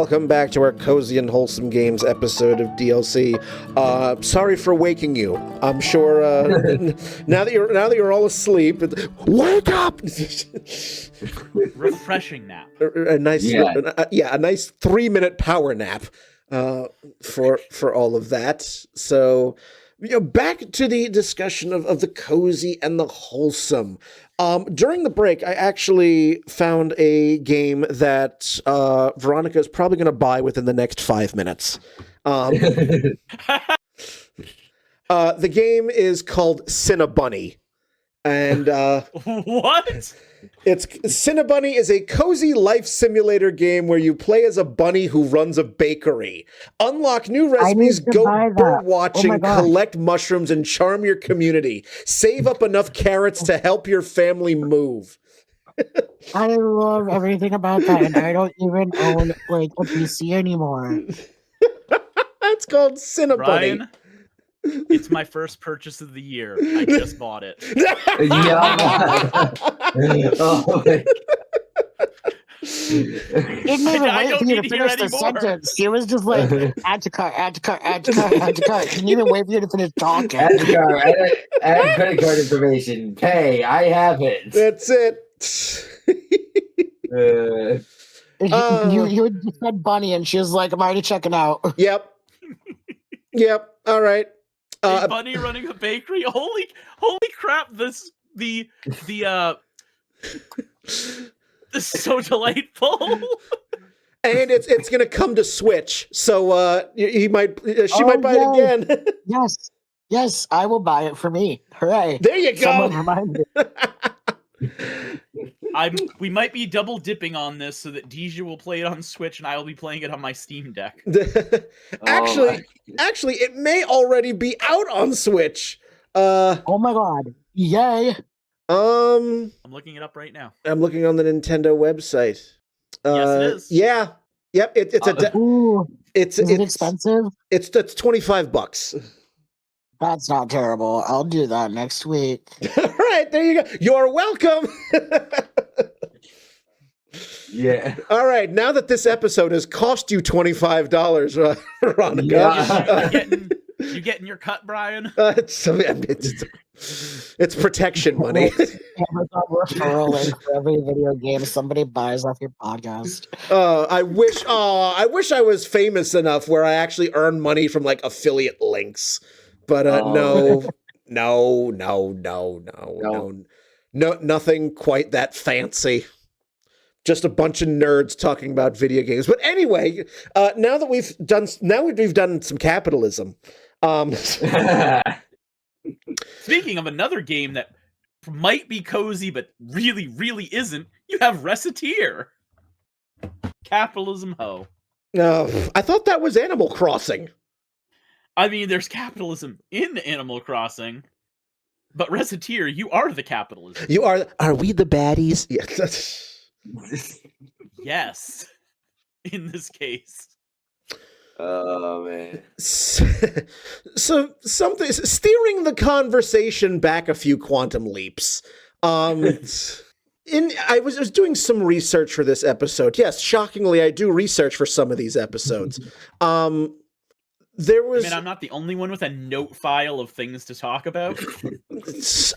A: welcome back to our Cozy and Wholesome Games episode of DLC. Sorry for waking you. I'm sure now that you're all asleep, wake up!
B: Refreshing nap.
A: a nice 3-minute power nap for all of that. So, back to the discussion of the cozy and the wholesome. During the break, I actually found a game that Veronica is probably going to buy within the next 5 minutes. The game is called Cinnabunny. And
B: what?
A: Cinnabunny is a cozy life simulator game where you play as a bunny who runs a bakery. Unlock new recipes, go bird watching, collect mushrooms, and charm your community. Save up enough carrots to help your family move.
D: I love everything about that, and I don't even own like a PC anymore.
A: It's called Cinnabunny.
B: Ryan, it's my first purchase of the year. I just bought it.
C: Oh,
D: It didn't even
B: I
D: wait
B: don't
D: for you
B: need
D: to
B: to hear
D: finish the
B: anymore.
D: sentence. She was just like, add to cart, add to cart, add to cart, add to cart. Didn't even wait for you to finish talking.
C: add credit card information. Pay. I have it.
A: That's it.
D: You just said bunny, and she was like, I'm already checking out.
A: Yep. All right.
B: A bunny running a bakery. Holy crap! This is so delightful.
A: And it's gonna come to Switch, so she might buy it again.
D: Yes, I will buy it for me. Hooray!
A: There you go.
D: Someone remind me.
B: We might be double dipping on this so that Deja will play it on Switch and I will be playing it on my Steam Deck.
A: Actually, it may already be out on Switch.
D: Oh my god! Yay!
B: I'm looking it up right now.
A: I'm looking on the Nintendo website.
B: Yes, it is.
A: Yeah. Yep. It's
D: expensive.
A: It's $25.
D: That's not terrible. I'll do that next week.
A: All right, there you go. You're welcome.
C: Yeah.
A: All right, now that this episode has cost you $25, Veronica.
B: You getting your cut, Brian?
A: It's protection money.
D: Amazon referral link for every video game somebody buys off your podcast.
A: I wish I was famous enough where I actually earn money from like affiliate links. But no, nothing quite that fancy. Just a bunch of nerds talking about video games. But anyway, now that we've done some capitalism.
B: Speaking of another game that might be cozy but really, really isn't, you have Reciteer. Capitalism ho.
A: I thought that was Animal Crossing.
B: I mean, there's capitalism in Animal Crossing, but Reciteer, you are the capitalism.
A: You are. Are we the baddies? Yes.
B: Yes. In this case.
C: Oh man.
A: So something steering the conversation back a few quantum leaps. I was doing some research for this episode. Yes, shockingly, I do research for some of these episodes. There was.
B: I mean, I'm not the only one with a note file of things to talk about.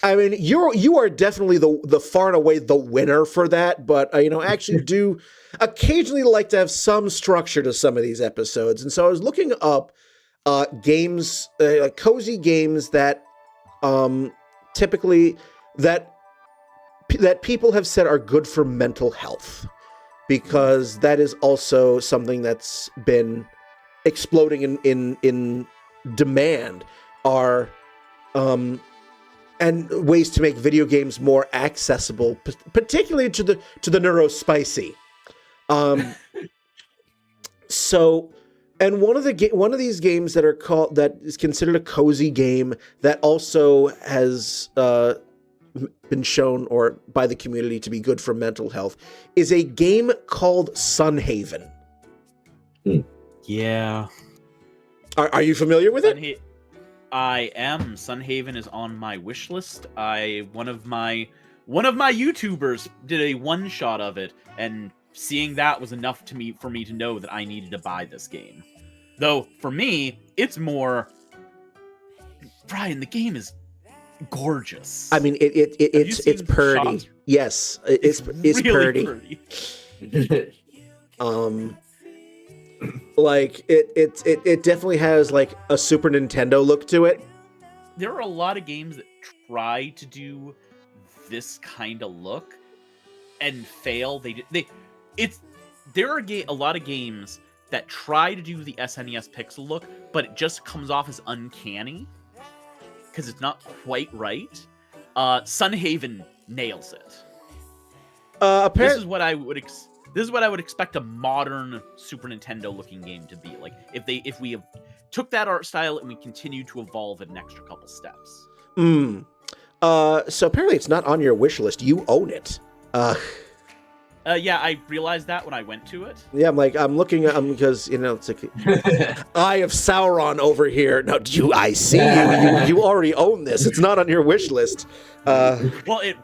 A: I mean, you are definitely the far and away the winner for that. But I actually do occasionally like to have some structure to some of these episodes, and so I was looking up games, cozy games that typically that people have said are good for mental health, because that is also something that's been exploding in demand, are and ways to make video games more accessible, particularly to the neurospicy. So, and one of these games that is considered a cozy game that also has been shown or by the community to be good for mental health is a game called Sunhaven.
B: Yeah.
A: Are you familiar with it?
B: I am. Sunhaven is on my wish list. One of my YouTubers did a one shot of it and seeing that was enough for me to know that I needed to buy this game. Though for me, it's more, Brian, the game is gorgeous.
A: I mean, it's purdy.
B: shots?
A: Yes, it's
B: really
A: purdy. Like it definitely has like a Super Nintendo look to it.
B: There are a lot of games that try to do this kind of look and fail. There are a lot of games that try to do the SNES pixel look, but it just comes off as uncanny because it's not quite right. Sunhaven nails it. This is what I would expect a modern Super Nintendo looking game to be like. If we have took that art style and we continue to evolve it an extra couple steps.
A: So apparently it's not on your wish list. You own it.
B: Yeah, I realized that when I went to it.
A: Yeah, I'm looking at because it's like Eye of Sauron over here. Now, I see you already own this. It's not on your wish list.
B: Well, it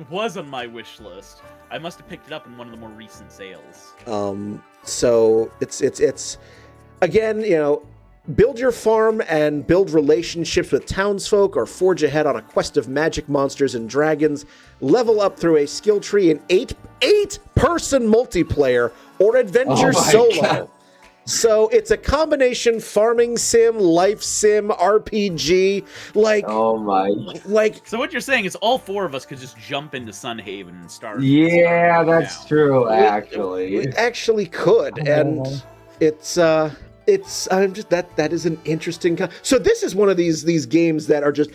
B: was on my wish list. I must have picked it up in one of the more recent sales.
A: So it's again, build your farm and build relationships with townsfolk, or forge ahead on a quest of magic monsters and dragons. Level up through a skill tree in eight-person multiplayer or adventure solo. God. So it's a combination farming sim, life sim, RPG.
B: So what you're saying is all four of us could just jump into Sunhaven and start.
C: Yeah, that's true. Actually,
A: we actually could, and it's that is an interesting. So this is one of these games that are just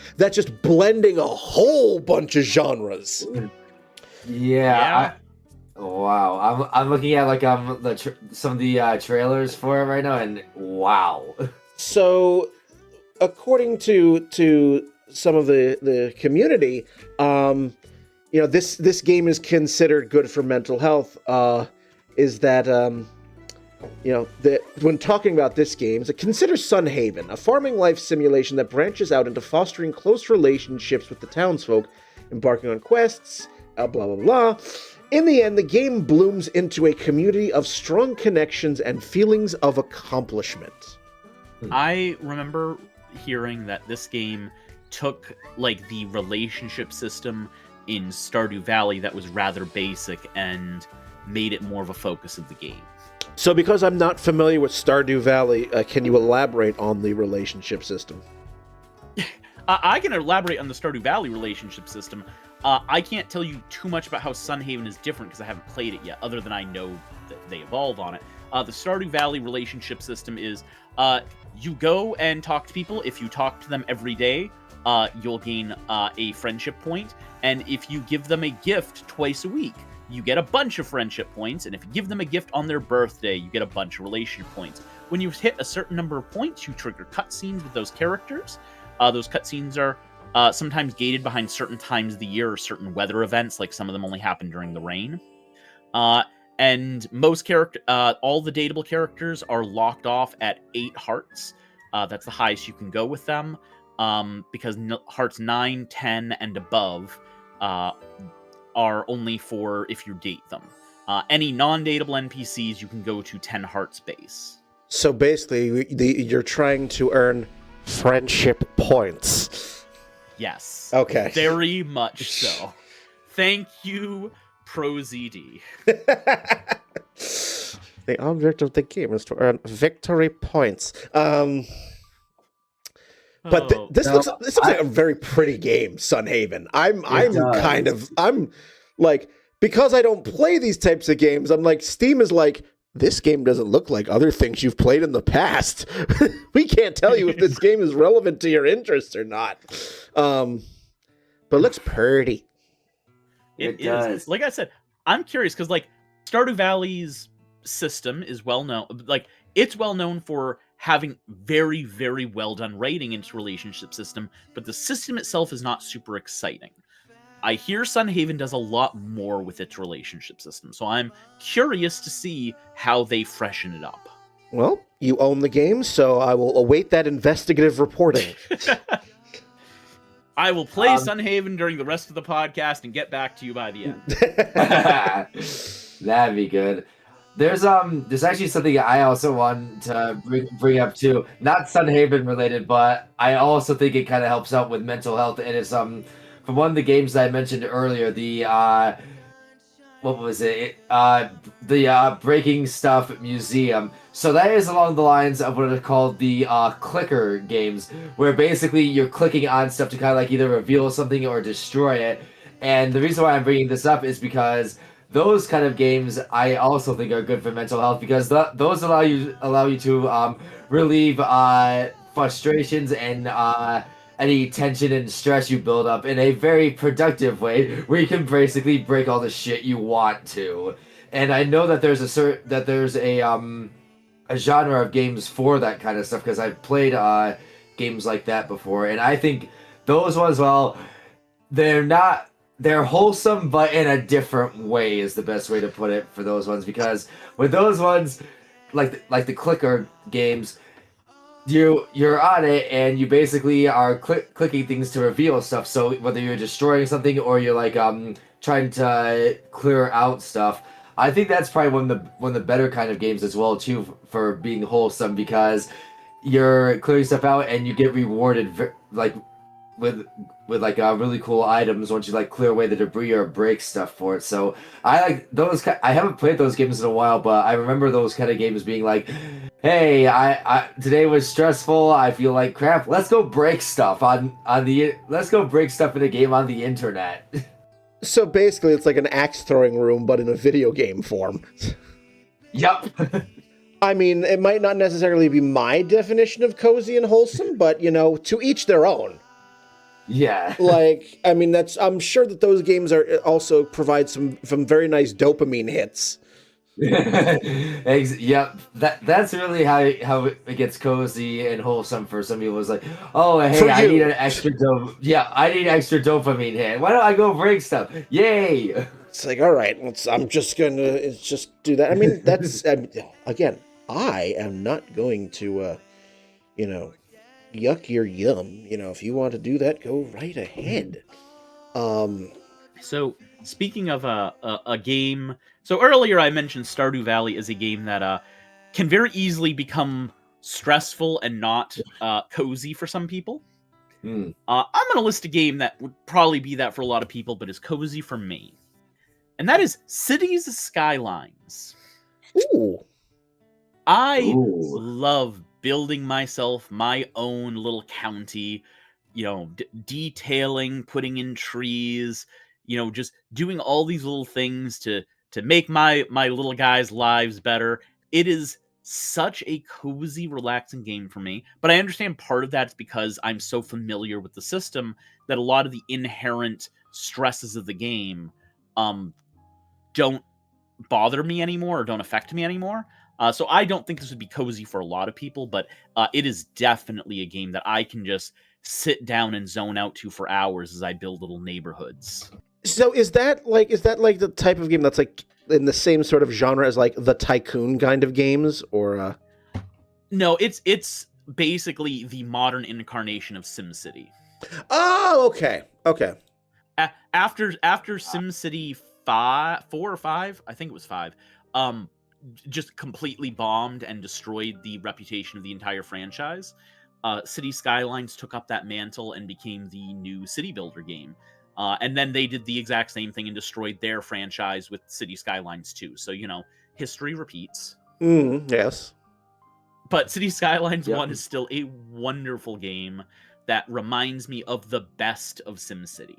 A: blending a whole bunch of genres.
C: Yeah. Wow, I'm looking at some of the trailers for it right now, and wow.
A: So, according to some of the community, this game is considered good for mental health. When talking about this game, consider Sunhaven, a farming life simulation that branches out into fostering close relationships with the townsfolk, embarking on quests, blah blah blah. In the end, the game blooms into a community of strong connections and feelings of accomplishment.
B: I remember hearing that this game took the relationship system in Stardew Valley that was rather basic and made it more of a focus of the game.
A: So because I'm not familiar with Stardew Valley, can you elaborate on the relationship system?
B: I can elaborate on the Stardew Valley relationship system. I can't tell you too much about how Sunhaven is different because I haven't played it yet, other than I know that they evolve on it. The Stardew Valley relationship system is you go and talk to people. If you talk to them every day, you'll gain a friendship point. And if you give them a gift twice a week, you get a bunch of friendship points. And if you give them a gift on their birthday, you get a bunch of relationship points. When you hit a certain number of points, you trigger cutscenes with those characters. Those cutscenes are sometimes gated behind certain times of the year or certain weather events, like some of them only happen during the rain. And most all the dateable characters are locked off at 8 hearts. That's the highest you can go with them, because hearts 9, 10, and above are only for if you date them. Any non-dateable NPCs, you can go to 10 hearts base.
A: So basically, you're trying to earn friendship points.
B: Yes.
A: Okay.
B: Very much so. Thank you, ProZD.
A: The object of the game is to earn victory points. But this looks like a very pretty game, Sunhaven. I'm like, because I don't play these types of games, I'm like, Steam is like, this game doesn't look like other things you've played in the past. We can't tell you if this game is relevant to your interests or not. But it looks pretty.
B: It is. Like I said, I'm curious because Stardew Valley's system is well known. It's well known for having very, very well done writing into relationship system, but the system itself is not super exciting. I hear Sunhaven does a lot more with its relationship system, so I'm curious to see how they freshen it up.
A: Well, you own the game, so I will await that investigative reporting.
B: I will play Sunhaven during the rest of the podcast and get back to you by the end.
C: That'd be good. There's actually something I also want to bring up too. Not Sunhaven related, but I also think it kind of helps out with mental health. And it's from one of the games that I mentioned earlier, the what was the Breaking Stuff Museum. So that is along the lines of what are called the clicker games, where basically you're clicking on stuff to kind of like either reveal something or destroy it. And the reason why I'm bringing this up is because those kind of games I also think are good for mental health because those allow you to relieve frustrations and any tension and stress you build up in a very productive way where you can basically break all the shit you want to. And I know that there's a genre of games for that kind of stuff because I've played games like that before, and I think those ones, well, they're wholesome, but in a different way is the best way to put it for those ones. Because with those ones, like the clicker games, you're on it and you basically are clicking things to reveal stuff. So whether you're destroying something or you're like trying to clear out stuff, I think that's probably one of the better kind of games as well too for being wholesome because you're clearing stuff out and you get rewarded like with like really cool items once you like clear away the debris or break stuff for it. So I like those. I haven't played those games in a while, but I remember those kind of games being like, "Hey, I today was stressful. I feel like crap. Let's go break stuff let's go break stuff in a game on the internet."
A: So basically, it's like an axe throwing room, but in a video game form.
C: Yep.
A: I mean, it might not necessarily be my definition of cozy and wholesome, but to each their own.
C: Yeah.
A: Like, I mean, I'm sure that those games also provide some very nice dopamine hits.
C: Yep, that's really how it gets cozy and wholesome for some people. It's like, oh hey, I need an extra I need extra dopamine hit. Why don't I go break stuff? Yay!
A: It's like, all right, I'm just gonna just do that. I mean, that's again, I am not going to, yuck your yum. If you want to do that, go right ahead.
B: So speaking of a game, so earlier I mentioned Stardew Valley is a game that can very easily become stressful and not cozy for some people. I'm gonna list a game that would probably be that for a lot of people, but is cozy for me, and that is Cities Skylines.
A: Ooh.
B: I love building myself my own little county, detailing, putting in trees, just doing all these little things to make my little guys' lives better. It is such a cozy, relaxing game for me. But I understand part of that's because I'm so familiar with the system that a lot of the inherent stresses of the game don't bother me anymore or don't affect me anymore. So I don't think this would be cozy for a lot of people, but it is definitely a game that I can just sit down and zone out to for hours as I build little neighborhoods.
A: So is that like the type of game that's like in the same sort of genre as like the Tycoon kind of games, or?
B: No, it's basically the modern incarnation of SimCity.
A: Oh, okay.
B: After SimCity 4 or 5, I think it was 5, just completely bombed and destroyed the reputation of the entire franchise. City Skylines took up that mantle and became the new city builder game. And then they did the exact same thing and destroyed their franchise with City Skylines 2. So, history repeats.
A: Yes.
B: But City Skylines 1 is still a wonderful game that reminds me of the best of SimCity.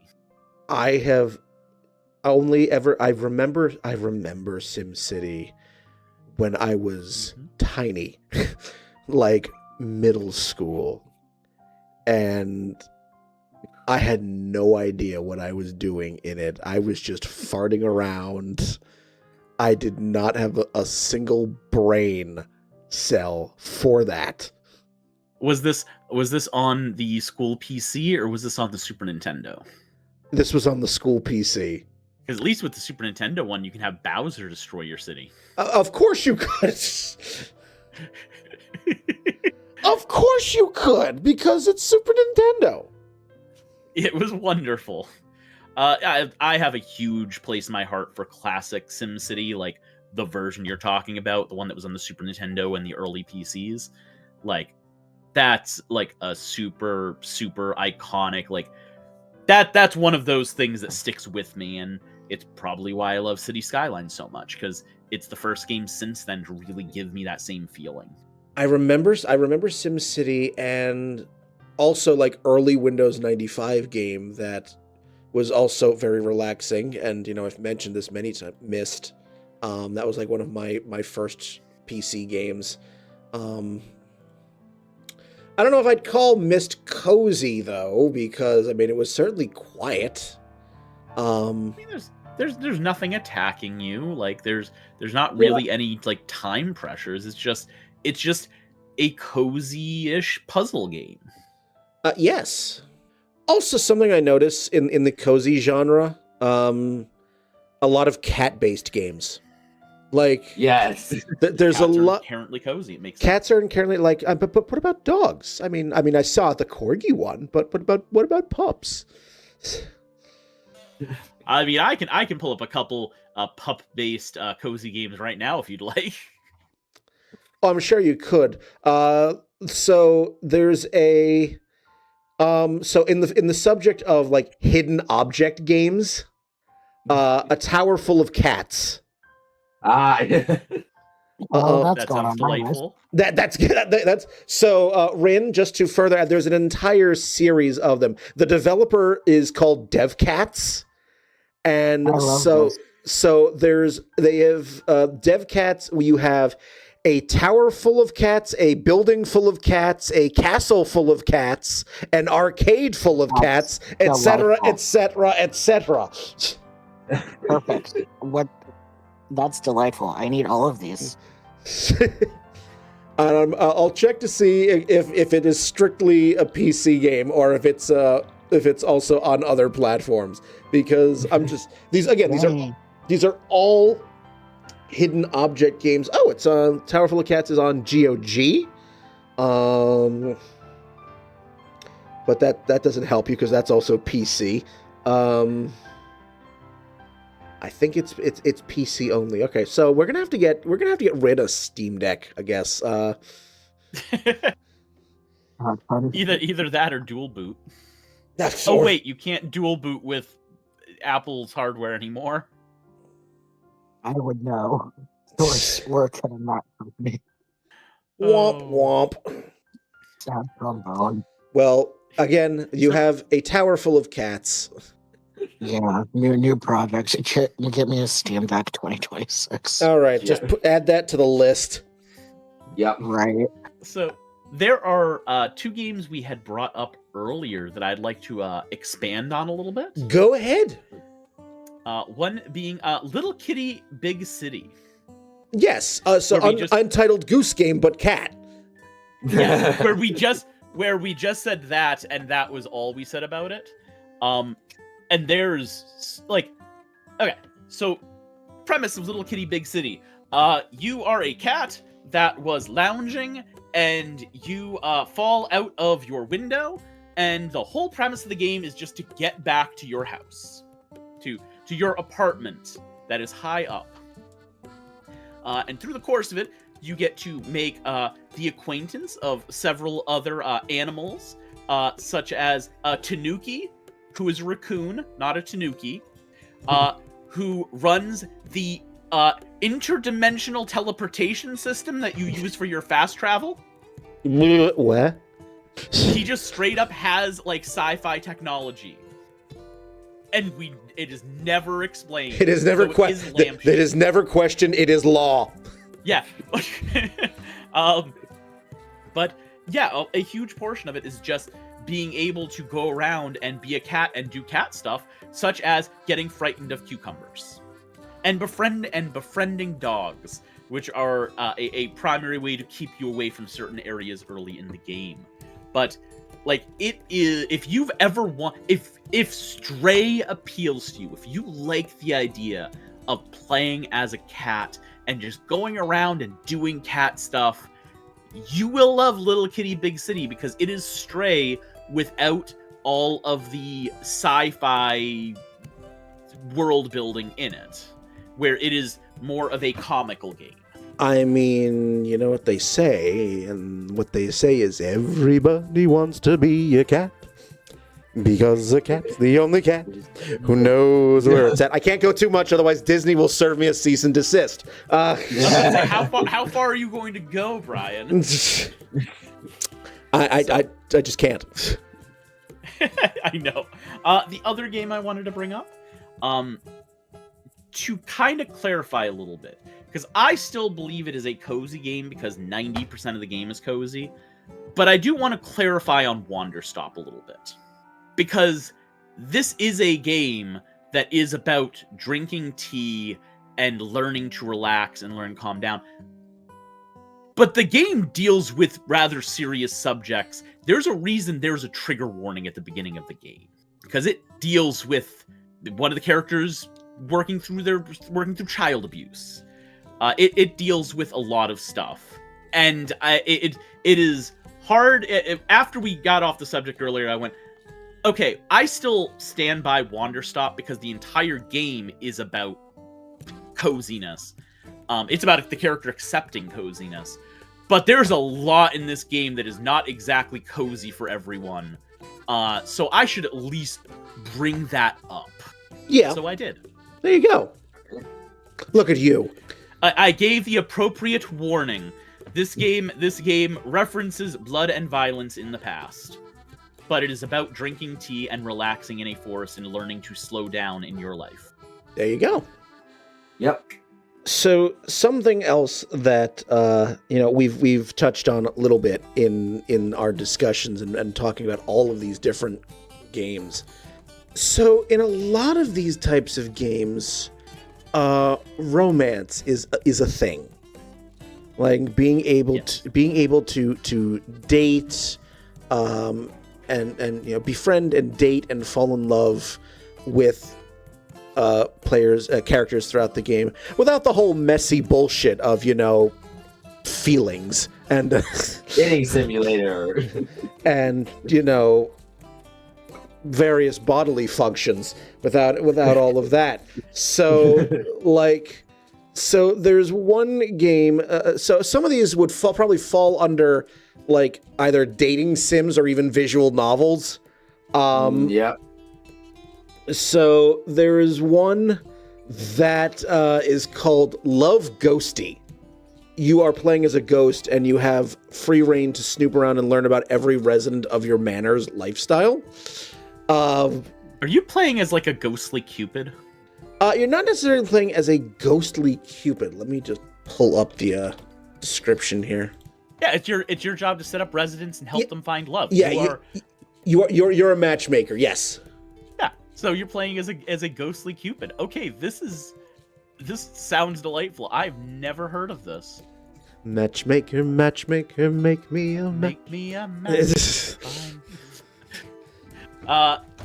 A: I have only ever... I remember SimCity when I was tiny. Like middle school. And I had no idea what I was doing in it. I was just farting around. I did not have a single brain cell for that.
B: Was this on the school PC or was this on the Super Nintendo?
A: This was on the school PC.
B: Because at least with the Super Nintendo one, you can have Bowser destroy your city.
A: Of course you could. Of course you could, because it's Super Nintendo.
B: It was wonderful. I have a huge place in my heart for classic SimCity, like the version you're talking about, the one that was on the Super Nintendo and the early PCs. Like, that's like a super iconic, like that's one of those things that sticks with me, and it's probably why I love City Skylines so much, because it's the first game since then to really give me that same feeling.
A: I remember SimCity and also like early Windows 95 game that was also very relaxing. And I've mentioned this many times. Myst, that was like one of my first PC games. I don't know if I'd call Myst cozy though, because it was certainly quiet.
B: I mean, there's nothing attacking you. Like there's not really any like time pressures. It's just a cozy-ish puzzle game.
A: Yes. Also, something I notice in the cozy genre, a lot of cat-based games. Like
C: Yes.
A: there's
B: Cats
A: a
B: are
A: lot.
B: inherently cozy. It makes
A: Cats
B: sense.
A: are inherently like. But what about dogs? I mean, I saw the corgi one, but what about pups?
B: I mean, I can pull up a couple pup-based cozy games right now if you'd like.
A: Oh, I'm sure you could. So there's a. So in the subject of like hidden object games, a tower full of cats.
D: Well, that's
B: That
D: going
B: sounds
D: on my list.
B: delightful.
A: That's so Rin, just to further add, there's an entire series of them. The developer is called DevCats, and
D: I love
A: so
D: this.
A: they have DevCats where you have a tower full of cats, a building full of cats, a castle full of cats, an arcade full of cats, etc., etc., etc.
D: Perfect. That's delightful. I need all of these.
A: I'll check to see if it is strictly a PC game or if it's also on other platforms, because I'm just these are all hidden object games. Oh, it's on Tower Full of Cats is on GOG. But that doesn't help you because that's also PC. I think it's PC only. Okay, so we're gonna have to get rid of Steam Deck, I guess.
B: Either that or dual boot.
A: That's
B: Oh wait, you can't dual boot with Apple's hardware anymore.
D: I would know. Doors work on that company.
A: Womp womp.
D: Sad trombone.
A: Well, again, you have a tower full of cats.
D: Yeah, new projects. Get me a Steam Deck 2026.
A: All right, just add that to the list.
C: Yep.
D: Right.
B: So there are two games we had brought up earlier that I'd like to expand on a little bit.
A: Go ahead.
B: One being Little Kitty Big City.
A: Yes. So Untitled Goose Game, but cat.
B: Yes, where we just said that, and that was all we said about it. And there's like, okay, so premise of Little Kitty Big City. You are a cat that was lounging, and you fall out of your window, and the whole premise of the game is just to get back to your house, to your apartment that is high up. And through the course of it, you get to make the acquaintance of several other animals, such as Tanuki, who is a raccoon, not a tanuki, who runs the interdimensional teleportation system that you use for your fast travel.
A: What?
B: He just straight up has like sci-fi technology, and it is never explained.
A: It is never questioned. It is never questioned. It is law.
B: Yeah. But yeah, a huge portion of it is just being able to go around and be a cat and do cat stuff, such as getting frightened of cucumbers, and befriending dogs, which are a primary way to keep you away from certain areas early in the game. But like, it is, if you've ever if Stray appeals to you, if you like the idea of playing as a cat and just going around and doing cat stuff, you will love Little Kitty Big City, because it is Stray without all of the sci-fi world building in it, where it is more of a comical game.
A: I mean, you know what they say, and what they say is everybody wants to be a cat. Because a cat's the only cat who knows where it's at. I can't go too much, otherwise Disney will serve me a cease and desist.
B: How far are you going to go, Brian?
A: I just can't.
B: I know. The other game I wanted to bring up, to kind of clarify a little bit, because I still believe it is a cozy game because 90% of the game is cozy, but I do want to clarify on Wanderstop a little bit. Because this is a game that is about drinking tea and learning to relax and learn to calm down. But the game deals with rather serious subjects. There's a reason there's a trigger warning at the beginning of the game. Because it deals with one of the characters working through child abuse. It deals with a lot of stuff. And it is hard. After we got off the subject earlier, I went, okay, I still stand by Wanderstop because the entire game is about coziness. It's about the character accepting coziness. But there's a lot in this game that is not exactly cozy for everyone. So I should at least bring that up.
A: Yeah.
B: So I did.
A: There you go. Look at you.
B: I gave the appropriate warning. This game references blood and violence in the past. But it is about drinking tea and relaxing in a forest and learning to slow down in your life.
A: There you go.
C: Yep.
A: So something else that we've touched on a little bit in our discussions and talking about all of these different games. So in a lot of these types of games, romance is a thing. Like being able to date, and befriend and date and fall in love with characters throughout the game without the whole messy bullshit of feelings and
C: Dating simulator
A: and various bodily functions without all of that. So there's one game. So some of these would probably fall under like either dating sims or even visual novels.
C: Yeah.
A: So there is one that is called Love Ghosty. You are playing as a ghost and you have free reign to snoop around and learn about every resident of your manor's lifestyle.
B: Are you playing as like a ghostly Cupid?
A: You're not necessarily playing as a ghostly Cupid. Let me just pull up the description here.
B: Yeah, it's your job to set up residents and help them find love.
A: Yeah, you're a matchmaker. Yes.
B: Yeah. So you're playing as a ghostly Cupid. Okay, this sounds delightful. I've never heard of this.
A: Matchmaker, matchmaker, make me a
B: Make me a match.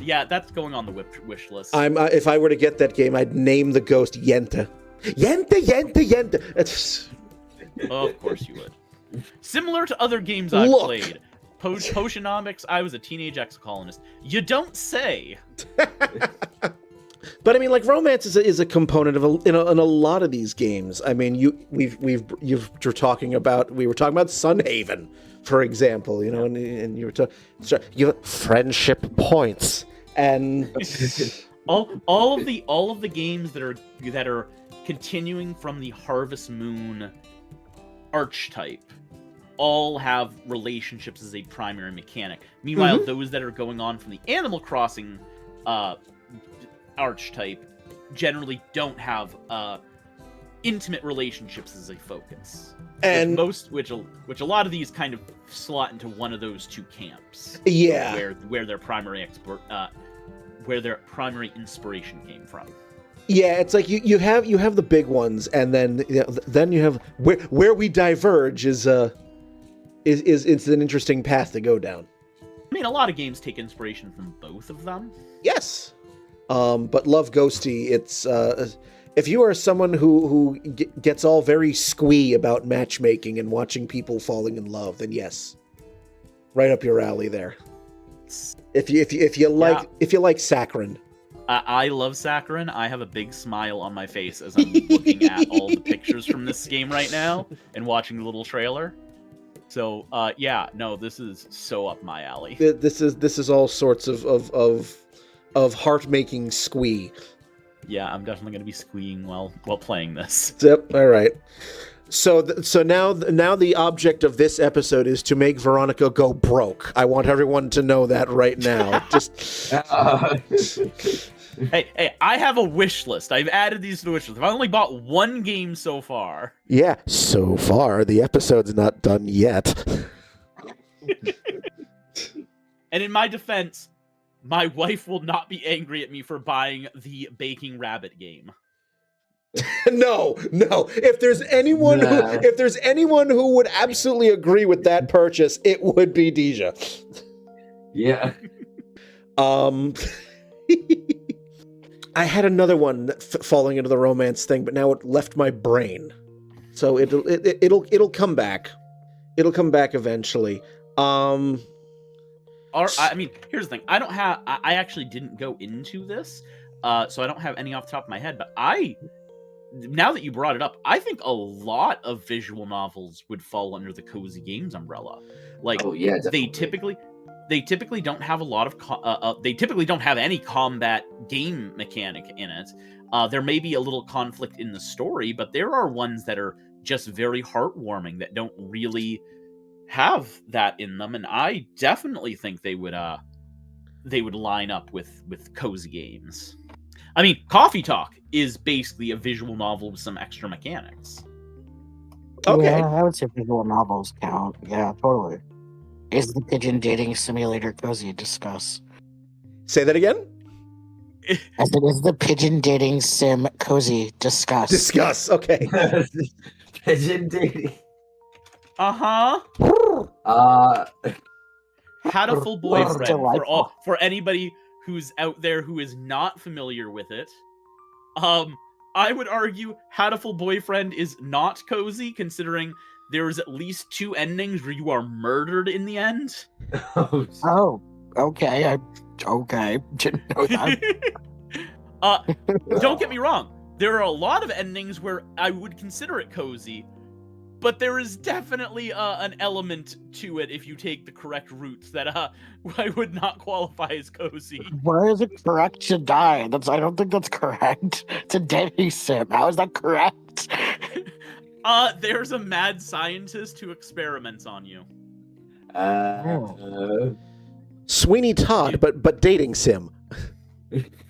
B: Yeah, that's going on the wish list.
A: If I were to get that game, I'd name the ghost Yenta. Yenta.
B: Oh, of course you would. Similar to other games I've played. Potionomics, I was a teenage ex-colonist. You don't say.
A: But I mean, like, romance is a component of in a lot of these games. I mean, we were talking about Sunhaven, for example. And you were talking friendship points and
B: all of the games that are continuing from the Harvest Moon archetype all have relationships as a primary mechanic. Meanwhile, those that are going on from the Animal Crossing archetype generally don't have intimate relationships as a focus. And which a lot of these kind of slot into one of those two camps.
A: Yeah.
B: Where their primary inspiration came from.
A: Yeah, it's like you have the big ones, and then you have where we diverge is it's an interesting path to go down.
B: I mean, a lot of games take inspiration from both of them.
A: Yes, but Love Ghosty, it's if you are someone who gets all very squee about matchmaking and watching people falling in love, then yes, right up your alley there. If you like saccharine.
B: I love saccharin. I have a big smile on my face as I'm looking at all the pictures from this game right now and watching the little trailer. So, yeah, no, this is so up my alley.
A: This is all sorts of heart-making squee.
B: Yeah, I'm definitely going to be squeeing while playing this.
A: Yep. All right. So now the object of this episode is to make Veronica go broke. I want everyone to know that right now. Just
B: Hey, I have a wish list. I've added these to the wish list. I've only bought one game so far.
A: yeah. So far, the episode's not done yet.
B: And in my defense, my wife will not be angry at me for buying the Baking Rabbit game.
A: No. If there's anyone who would absolutely agree with that purchase, it would be Deja.
C: Yeah.
A: I had another one falling into the romance thing, but now it left my brain. So it'll come back. It'll come back eventually.
B: I mean, here's the thing. I actually didn't go into this, so I don't have any off the top of my head. But now that you brought it up, I think a lot of visual novels would fall under the cozy games umbrella. Like,
C: Oh yeah,
B: they
C: definitely.
B: typically don't have a lot of they typically don't have any combat game mechanic in it. There may be a little conflict in the story, but there are ones that are just very heartwarming that don't really have that in them, and I definitely think they would line up with cozy games. I mean, Coffee Talk is basically a visual novel with some extra mechanics.
A: Okay.
D: Yeah, I would say visual novels count. Yeah, totally. Is the pigeon dating simulator cozy? Discuss.
A: Say that again?
D: As it is the pigeon dating sim cozy? Discuss.
A: Discuss. Okay.
C: Pigeon dating.
B: Uh-huh. Hatoful Boyfriend,
D: delightful.
B: for anybody who's out there who is not familiar with it. I would argue Hatoful Boyfriend is not cozy, considering there's at least 2 endings where you are murdered in the end.
D: Oh, okay. Okay. Didn't know that.
B: Don't get me wrong. There are a lot of endings where I would consider it cozy, but there is definitely an element to it if you take the correct routes that I would not qualify as cozy.
D: Where is it correct to die? I don't think that's correct. It's a dating sim. How is that correct?
B: There's a mad scientist who experiments on you.
A: Sweeney Todd, but dating sim.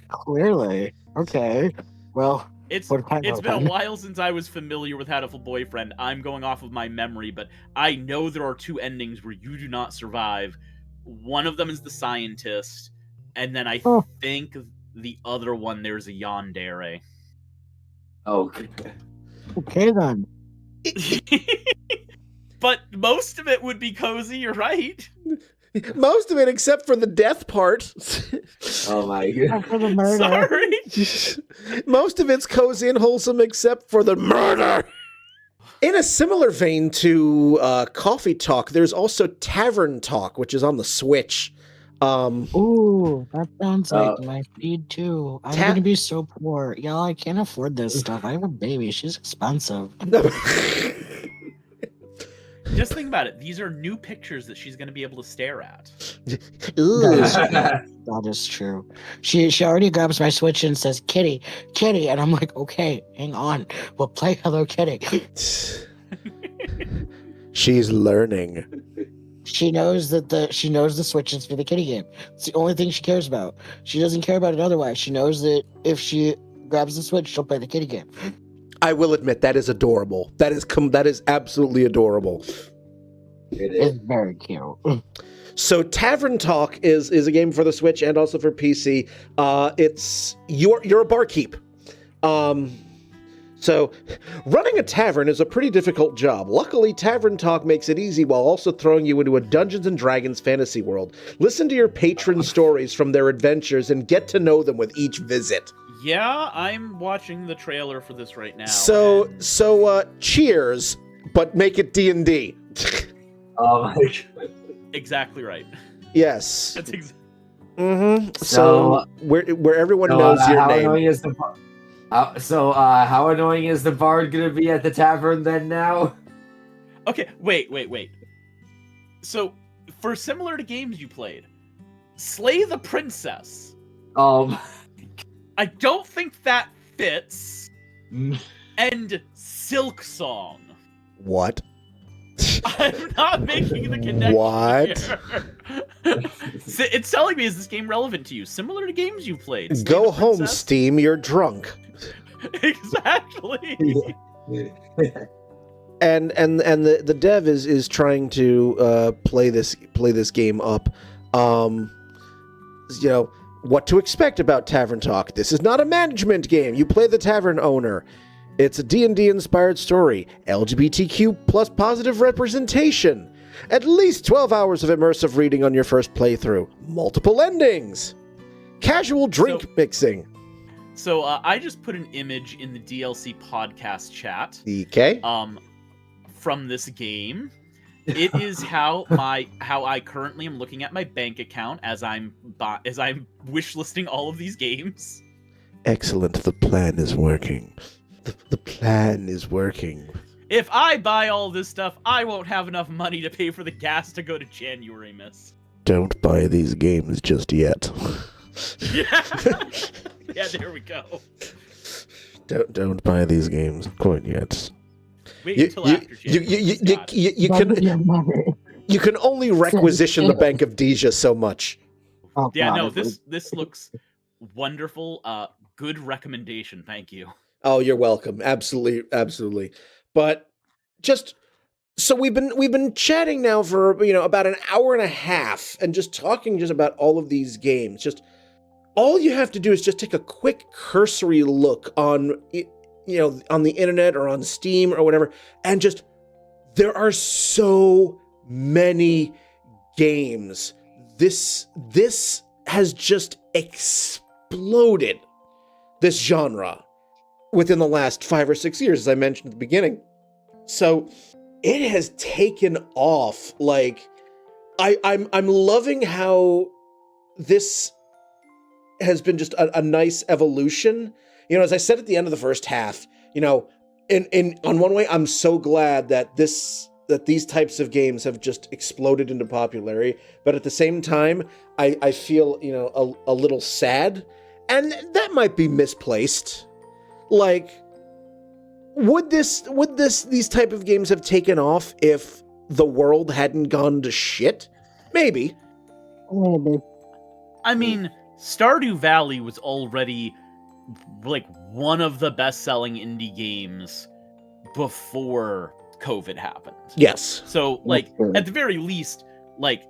D: Clearly. Okay. Well,
B: It's
D: what kind
B: been
D: of
B: a
D: one?
B: while since I was familiar with Hatoful Boyfriend. I'm going off of my memory, but I know there are 2 endings where you do not survive. One of them is the scientist, and then I think the other one there's a yandere.
C: Okay.
D: Okay then.
B: But most of it would be cozy, you're right.
A: Most of it, except for the death part.
C: Oh my god.
D: For the murder.
B: Sorry.
A: Most of it's cozy and wholesome, except for the murder. In a similar vein to Coffee Talk, there's also Tavern Talk, which is on the Switch.
D: Ooh, that sounds like my feed too. I'm gonna be so poor. Y'all, I can't afford this stuff. I have a baby. She's expensive.
B: Just think about it. These are new pictures that she's going to be able to stare at.
D: That is true. She already grabs my Switch and says, "Kitty, Kitty," and I'm like, "Okay, hang on. We'll play Hello Kitty."
A: She's learning.
D: She knows the Switch is for the kitty game. It's the only thing she cares about. She doesn't care about it otherwise. She knows that if she grabs the Switch, she'll play the kitty game.
A: I will admit that is adorable. That is absolutely adorable.
D: It's very cute.
A: So Tavern Talk is a game for the Switch and also for PC. It's you're a barkeep. So running a tavern is a pretty difficult job. Luckily, Tavern Talk makes it easy while also throwing you into a Dungeons & Dragons fantasy world. Listen to your patron stories from their adventures and get to know them with each visit.
B: Yeah, I'm watching the trailer for this right now.
A: So cheers, but make it D&D.
C: Oh my god.
B: Exactly right.
A: Yes.
B: That's
A: Mm-hmm.
C: So,
A: So where everyone knows your
C: how
A: name.
C: annoying is the how annoying is the bard gonna be at the tavern then now?
B: Okay, wait. So, for similar to games you played, Slay the Princess. I don't think that fits. And Silk Song.
A: What?
B: I'm not making the connection
A: What?
B: here. It's telling me, is this game relevant to you? Similar to games you've played. Slay
A: Go
B: the
A: home,
B: Princess?
A: Steam. You're drunk.
B: Exactly.
A: And the dev is trying to play this game up. You know what to expect about Tavern Talk. This is not a management game. You play the tavern owner. It's a D&D inspired story. LGBTQ plus positive representation. At least 12 hours of immersive reading on your first playthrough. Multiple endings. Casual drink mixing.
B: So I just put an image in the DLC podcast chat.
A: Okay.
B: From this game. It is how I currently am looking at my bank account as I'm wish listing all of these games.
A: Excellent. The plan is working. The plan is working.
B: If I buy all this stuff, I won't have enough money to pay for the gas to go to January, miss.
A: Don't buy these games just yet.
B: Yeah, there we go.
A: Don't buy these games quite yet.
B: Wait until after January.
A: You can only requisition the Bank of Deja so much.
D: Oh,
B: Yeah,
D: God,
B: no,
D: it was-
B: this looks wonderful. Good recommendation. Thank you.
A: Oh, you're welcome. Absolutely. But just so we've been chatting now for about an hour and a half and just talking just about all of these games. Just all you have to do is just take a quick cursory look on on the internet or on Steam or whatever, and just there are so many games. This has just exploded, this genre, within the last 5 or 6 years, as I mentioned at the beginning. So it has taken off. Like I'm loving how this has been just a nice evolution. As I said at the end of the first half, in on one way, I'm so glad that these types of games have just exploded into popularity. But at the same time, I feel, a little sad, and that might be misplaced. Like, would these type of games have taken off if the world hadn't gone to shit? Maybe.
B: I mean, Stardew Valley was already like one of the best-selling indie games before COVID happened.
A: Yes.
B: So, like, at the very least, like,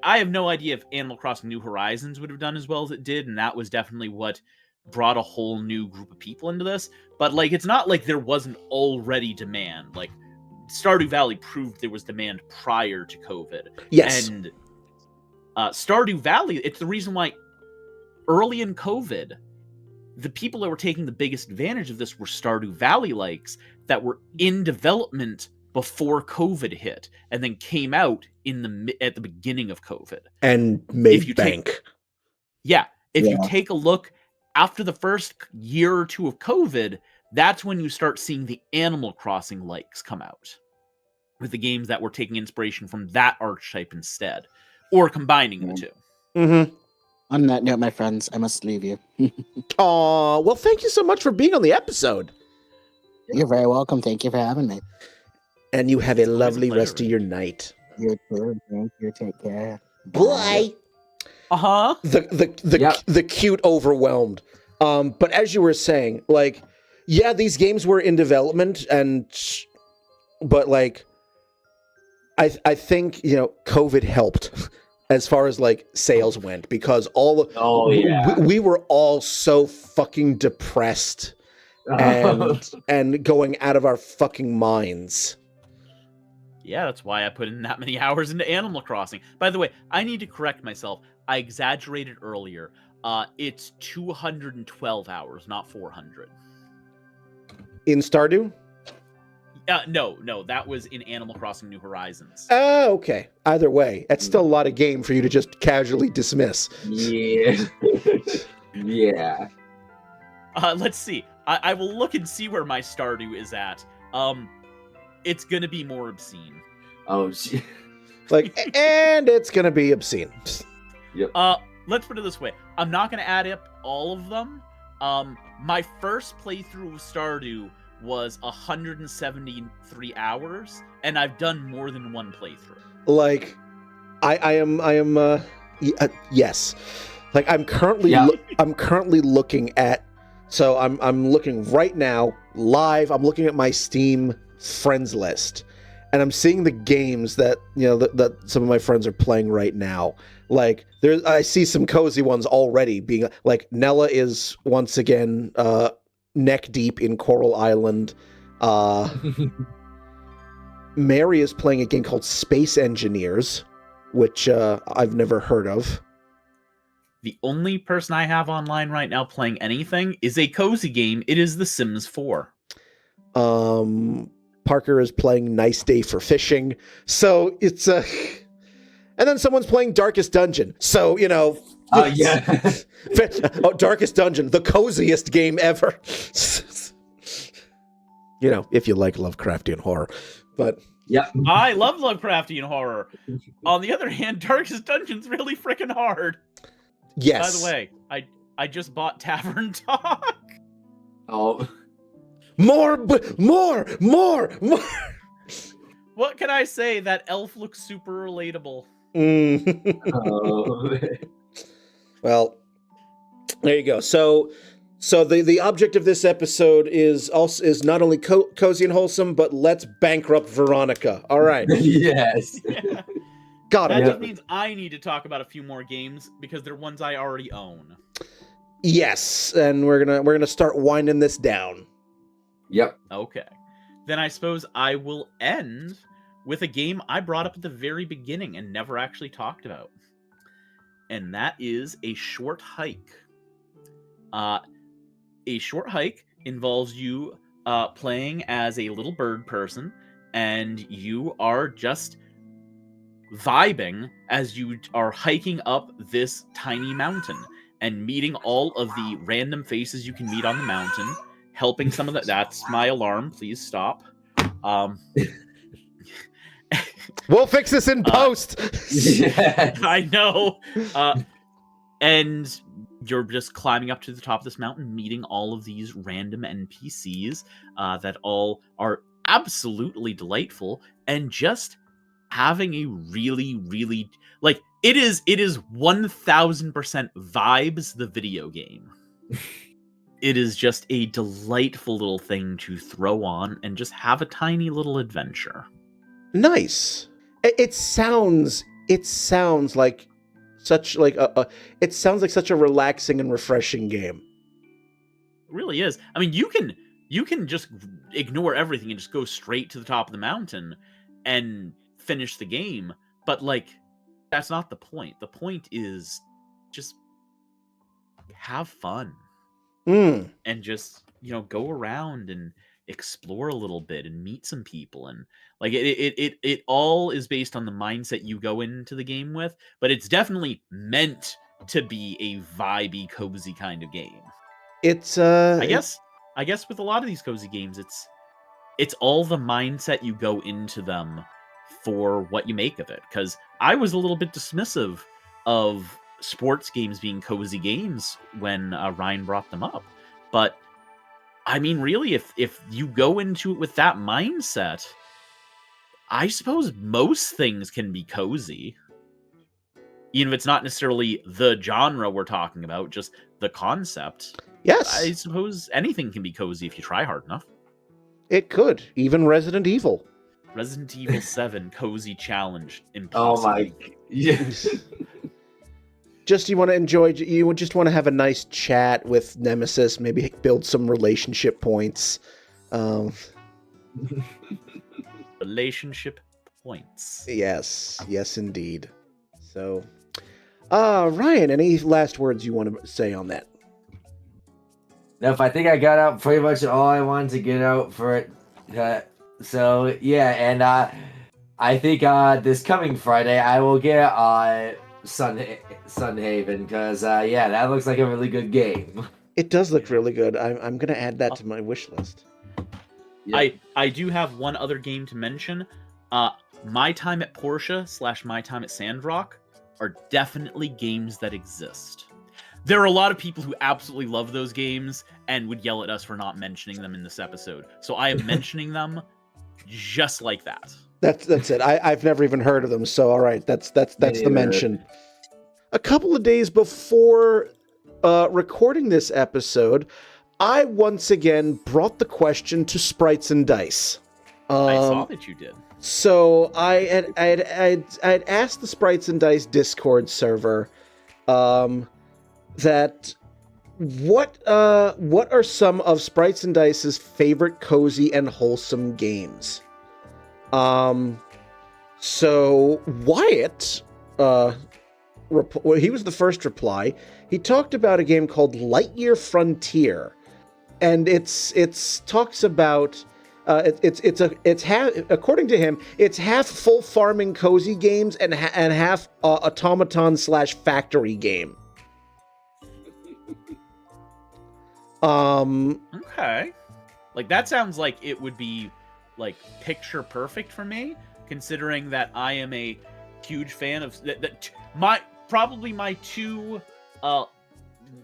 B: I have no idea if Animal Crossing New Horizons would have done as well as it did, and that was definitely what brought a whole new group of people into this. But, like, it's not like there wasn't already demand. Like, Stardew Valley proved there was demand prior to COVID.
A: Yes.
B: And Stardew Valley, it's the reason why early in COVID, the people that were taking the biggest advantage of this were Stardew Valley likes that were in development before COVID hit, and then came out at the beginning of COVID
A: And made bank.
B: If you take a look after the first year or two of COVID, that's when you start seeing the Animal Crossing likes come out with the games that were taking inspiration from that archetype instead, or combining the two.
A: Mm-hmm.
D: On that note, my friends, I must leave you.
A: Aw, well, thank you so much for being on the episode.
D: You're very welcome. Thank you for having me.
A: And you have a
B: It's always a
A: lovely
B: pleasure.
A: rest of your night.
D: You too. Thank you. Take care.
A: Bye.
B: Uh-huh.
A: The cute overwhelmed. But as you were saying, like, yeah, these games were in development, but like, I think COVID helped as far as like sales went, because we were all so fucking depressed and going out of our fucking minds.
B: Yeah, that's why I put in that many hours into Animal Crossing. By the way, I need to correct myself. I exaggerated earlier. It's 212 hours, not 400.
A: In Stardew?
B: No, that was in Animal Crossing New Horizons.
A: Oh, okay. Either way, that's still a lot of game for you to just casually dismiss.
C: Yeah. Yeah.
B: Let's see. I will look and see where my Stardew is at. It's gonna be more obscene.
C: Oh, gee.
A: And it's gonna be obscene.
C: Yep.
B: Let's put it this way. I'm not gonna add up all of them. My first playthrough of Stardew was 173 hours, and I've done more than one playthrough.
A: Like, I am yes. Like, I'm currently I'm currently looking at. So I'm looking right now live. I'm looking at my Steam friends list, and I'm seeing the games that that some of my friends are playing right now. Like, I see some cozy ones already being like Nella is once again neck deep in Coral Island. Mary is playing a game called Space Engineers, which I've never heard of.
B: The only person I have online right now playing anything is a cozy game. It is The Sims 4.
A: Parker is playing Nice Day for Fishing. So it's and then someone's playing Darkest Dungeon. So,
C: Yeah.
A: Darkest Dungeon, the coziest game ever. If you like Lovecraftian horror. But
C: Yeah.
B: I love Lovecraftian horror. On the other hand, Darkest Dungeon's really freaking hard.
A: yes.
B: By the way, I just bought Tavern Talk.
C: Oh.
A: More.
B: What can I say? That elf looks super relatable.
C: Oh.
A: Well, there you go. So the object of this episode is not only cozy and wholesome, but let's bankrupt Veronica. All right.
C: Yes.
A: Got
B: That
A: it.
B: just means I need to talk about a few more games because they're ones I already own.
A: Yes, and we're gonna start winding this down.
C: Yep.
B: Okay. Then I suppose I will end with a game I brought up at the very beginning and never actually talked about. And that is A Short Hike. A Short Hike involves you playing as a little bird person, and you are just vibing as you are hiking up this tiny mountain and meeting all of the random faces you can meet on the mountain, helping some of the... That's my alarm. Please stop.
A: We'll fix this in post.
C: Yeah.
B: I know. And you're just climbing up to the top of this mountain, meeting all of these random NPCs that all are absolutely delightful, and just having a really, really... Like, it is 1000% Vibes, the video game. It is just a delightful little thing to throw on and just have a tiny little adventure.
A: Nice. It sounds like such it sounds like such a relaxing and refreshing game.
B: It really is. I mean, you can just ignore everything and just go straight to the top of the mountain and finish the game, but like, that's not the point. The point is just have fun. And just, go around and explore a little bit and meet some people, and like it all is based on the mindset you go into the game with, but it's definitely meant to be a vibey, cozy kind of game.
A: It's
B: I guess with a lot of these cozy games, it's all the mindset you go into them for what you make of it. Because I was a little bit dismissive of sports games being cozy games when Ryan brought them up, but I mean, really, if you go into it with that mindset, I suppose most things can be cozy. Even if it's not necessarily the genre we're talking about, just the concept.
A: yes.
B: I suppose anything can be cozy if you try hard enough.
A: It could. Even Resident Evil.
B: Resident Evil 7 cozy challenge.
C: Oh
B: Impossible.
C: my. Yes.
A: Just you want to have a nice chat with Nemesis, maybe build some relationship points.
B: Relationship points.
A: Yes, indeed. So, Ryan, any last words you want to say on that?
C: Nope, I think I got out pretty much all I wanted to get out for it. So yeah, and I think this coming Friday I will get Sunhaven because yeah, that looks like a really good game.
A: It does look really good. I'm gonna add that to my wish list.
C: Yep.
B: I do have one other game to mention. My Time at Porsche / My Time at Sandrock are definitely games that exist. There are a lot of people who absolutely love those games and would yell at us for not mentioning them in this episode. So I am mentioning them just like that.
A: That's it. I've never even heard of them. So all right, that's the mention. A couple of days before recording this episode, I once again brought the question to Sprites and Dice.
B: I saw that you did.
A: So I had asked the Sprites and Dice Discord server that what are some of Sprites and Dice's favorite cozy and wholesome games? So Wyatt, he was the first reply. He talked about a game called Lightyear Frontier, and it's talks about it's half, according to him, it's half full farming cozy games and half automaton / factory game.
B: Okay. Like, that sounds like it would be, like, picture perfect for me, considering that I am a huge fan of probably my two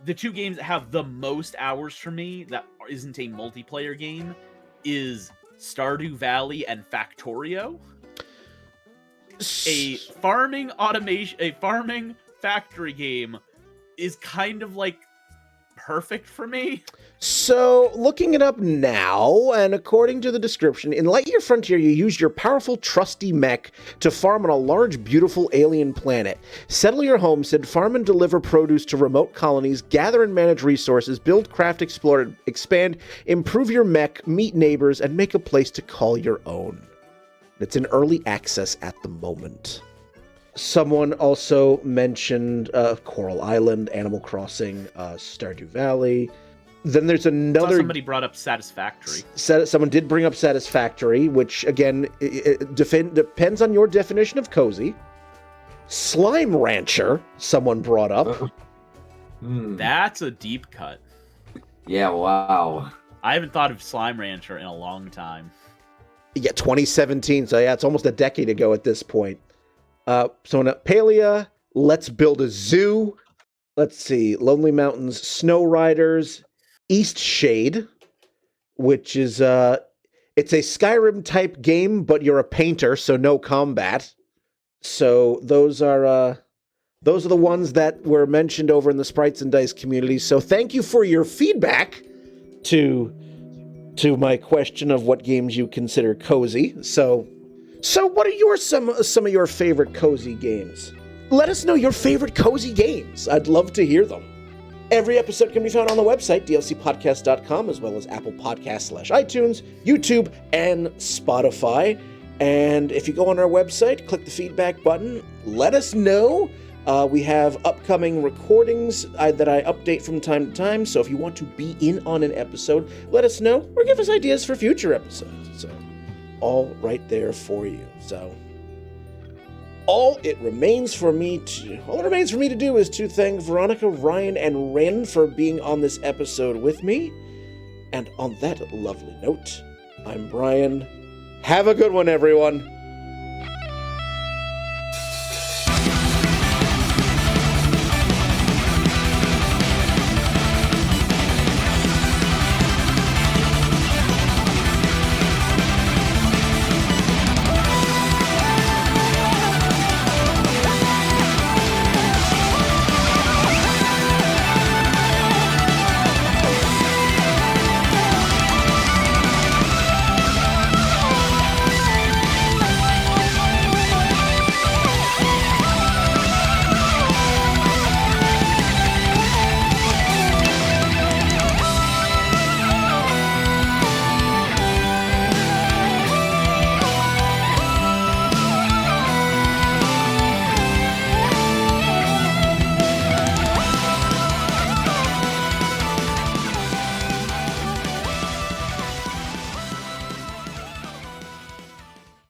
B: the two games that have the most hours for me that isn't a multiplayer game is Stardew Valley and Factorio. A farming factory game is kind of like perfect for me.
A: So, looking it up now, and according to the description, in Lightyear Frontier, you use your powerful, trusty mech to farm on a large, beautiful alien planet. Settle your homestead, farm and deliver produce to remote colonies, gather and manage resources, build, craft, explore, expand, improve your mech, meet neighbors, and make a place to call your own. It's in early access at the moment. Someone also mentioned Coral Island, Animal Crossing, Stardew Valley. Then there's another...
B: Somebody brought up Satisfactory.
A: Someone did bring up Satisfactory, which, again, it depends on your definition of cozy. Slime Rancher, someone brought up.
B: That's a deep cut.
C: Yeah, wow.
B: I haven't thought of Slime Rancher in a long time.
A: Yeah, 2017, so yeah, it's almost a decade ago at this point. Palea, Let's Build a Zoo. Let's see, Lonely Mountains, Snow Riders, East Shade, which is it's a Skyrim type game, but you're a painter, so no combat. So those are the ones that were mentioned over in the Sprites and Dice community. So thank you for your feedback to my question of what games you consider cozy. So what are some of your favorite cozy games? Let us know your favorite cozy games. I'd love to hear them. Every episode can be found on the website, dlcpodcast.com, as well as Apple Podcasts / iTunes, YouTube, and Spotify. And if you go on our website, click the feedback button, let us know. We have upcoming recordings that I update from time to time, so if you want to be in on an episode, let us know, or give us ideas for future episodes. So, all right there for you. So, all it remains for me to do is to thank Veronica, Ryan, and Ren for being on this episode with me. And on that lovely note, I'm Brian. Have a good one, everyone.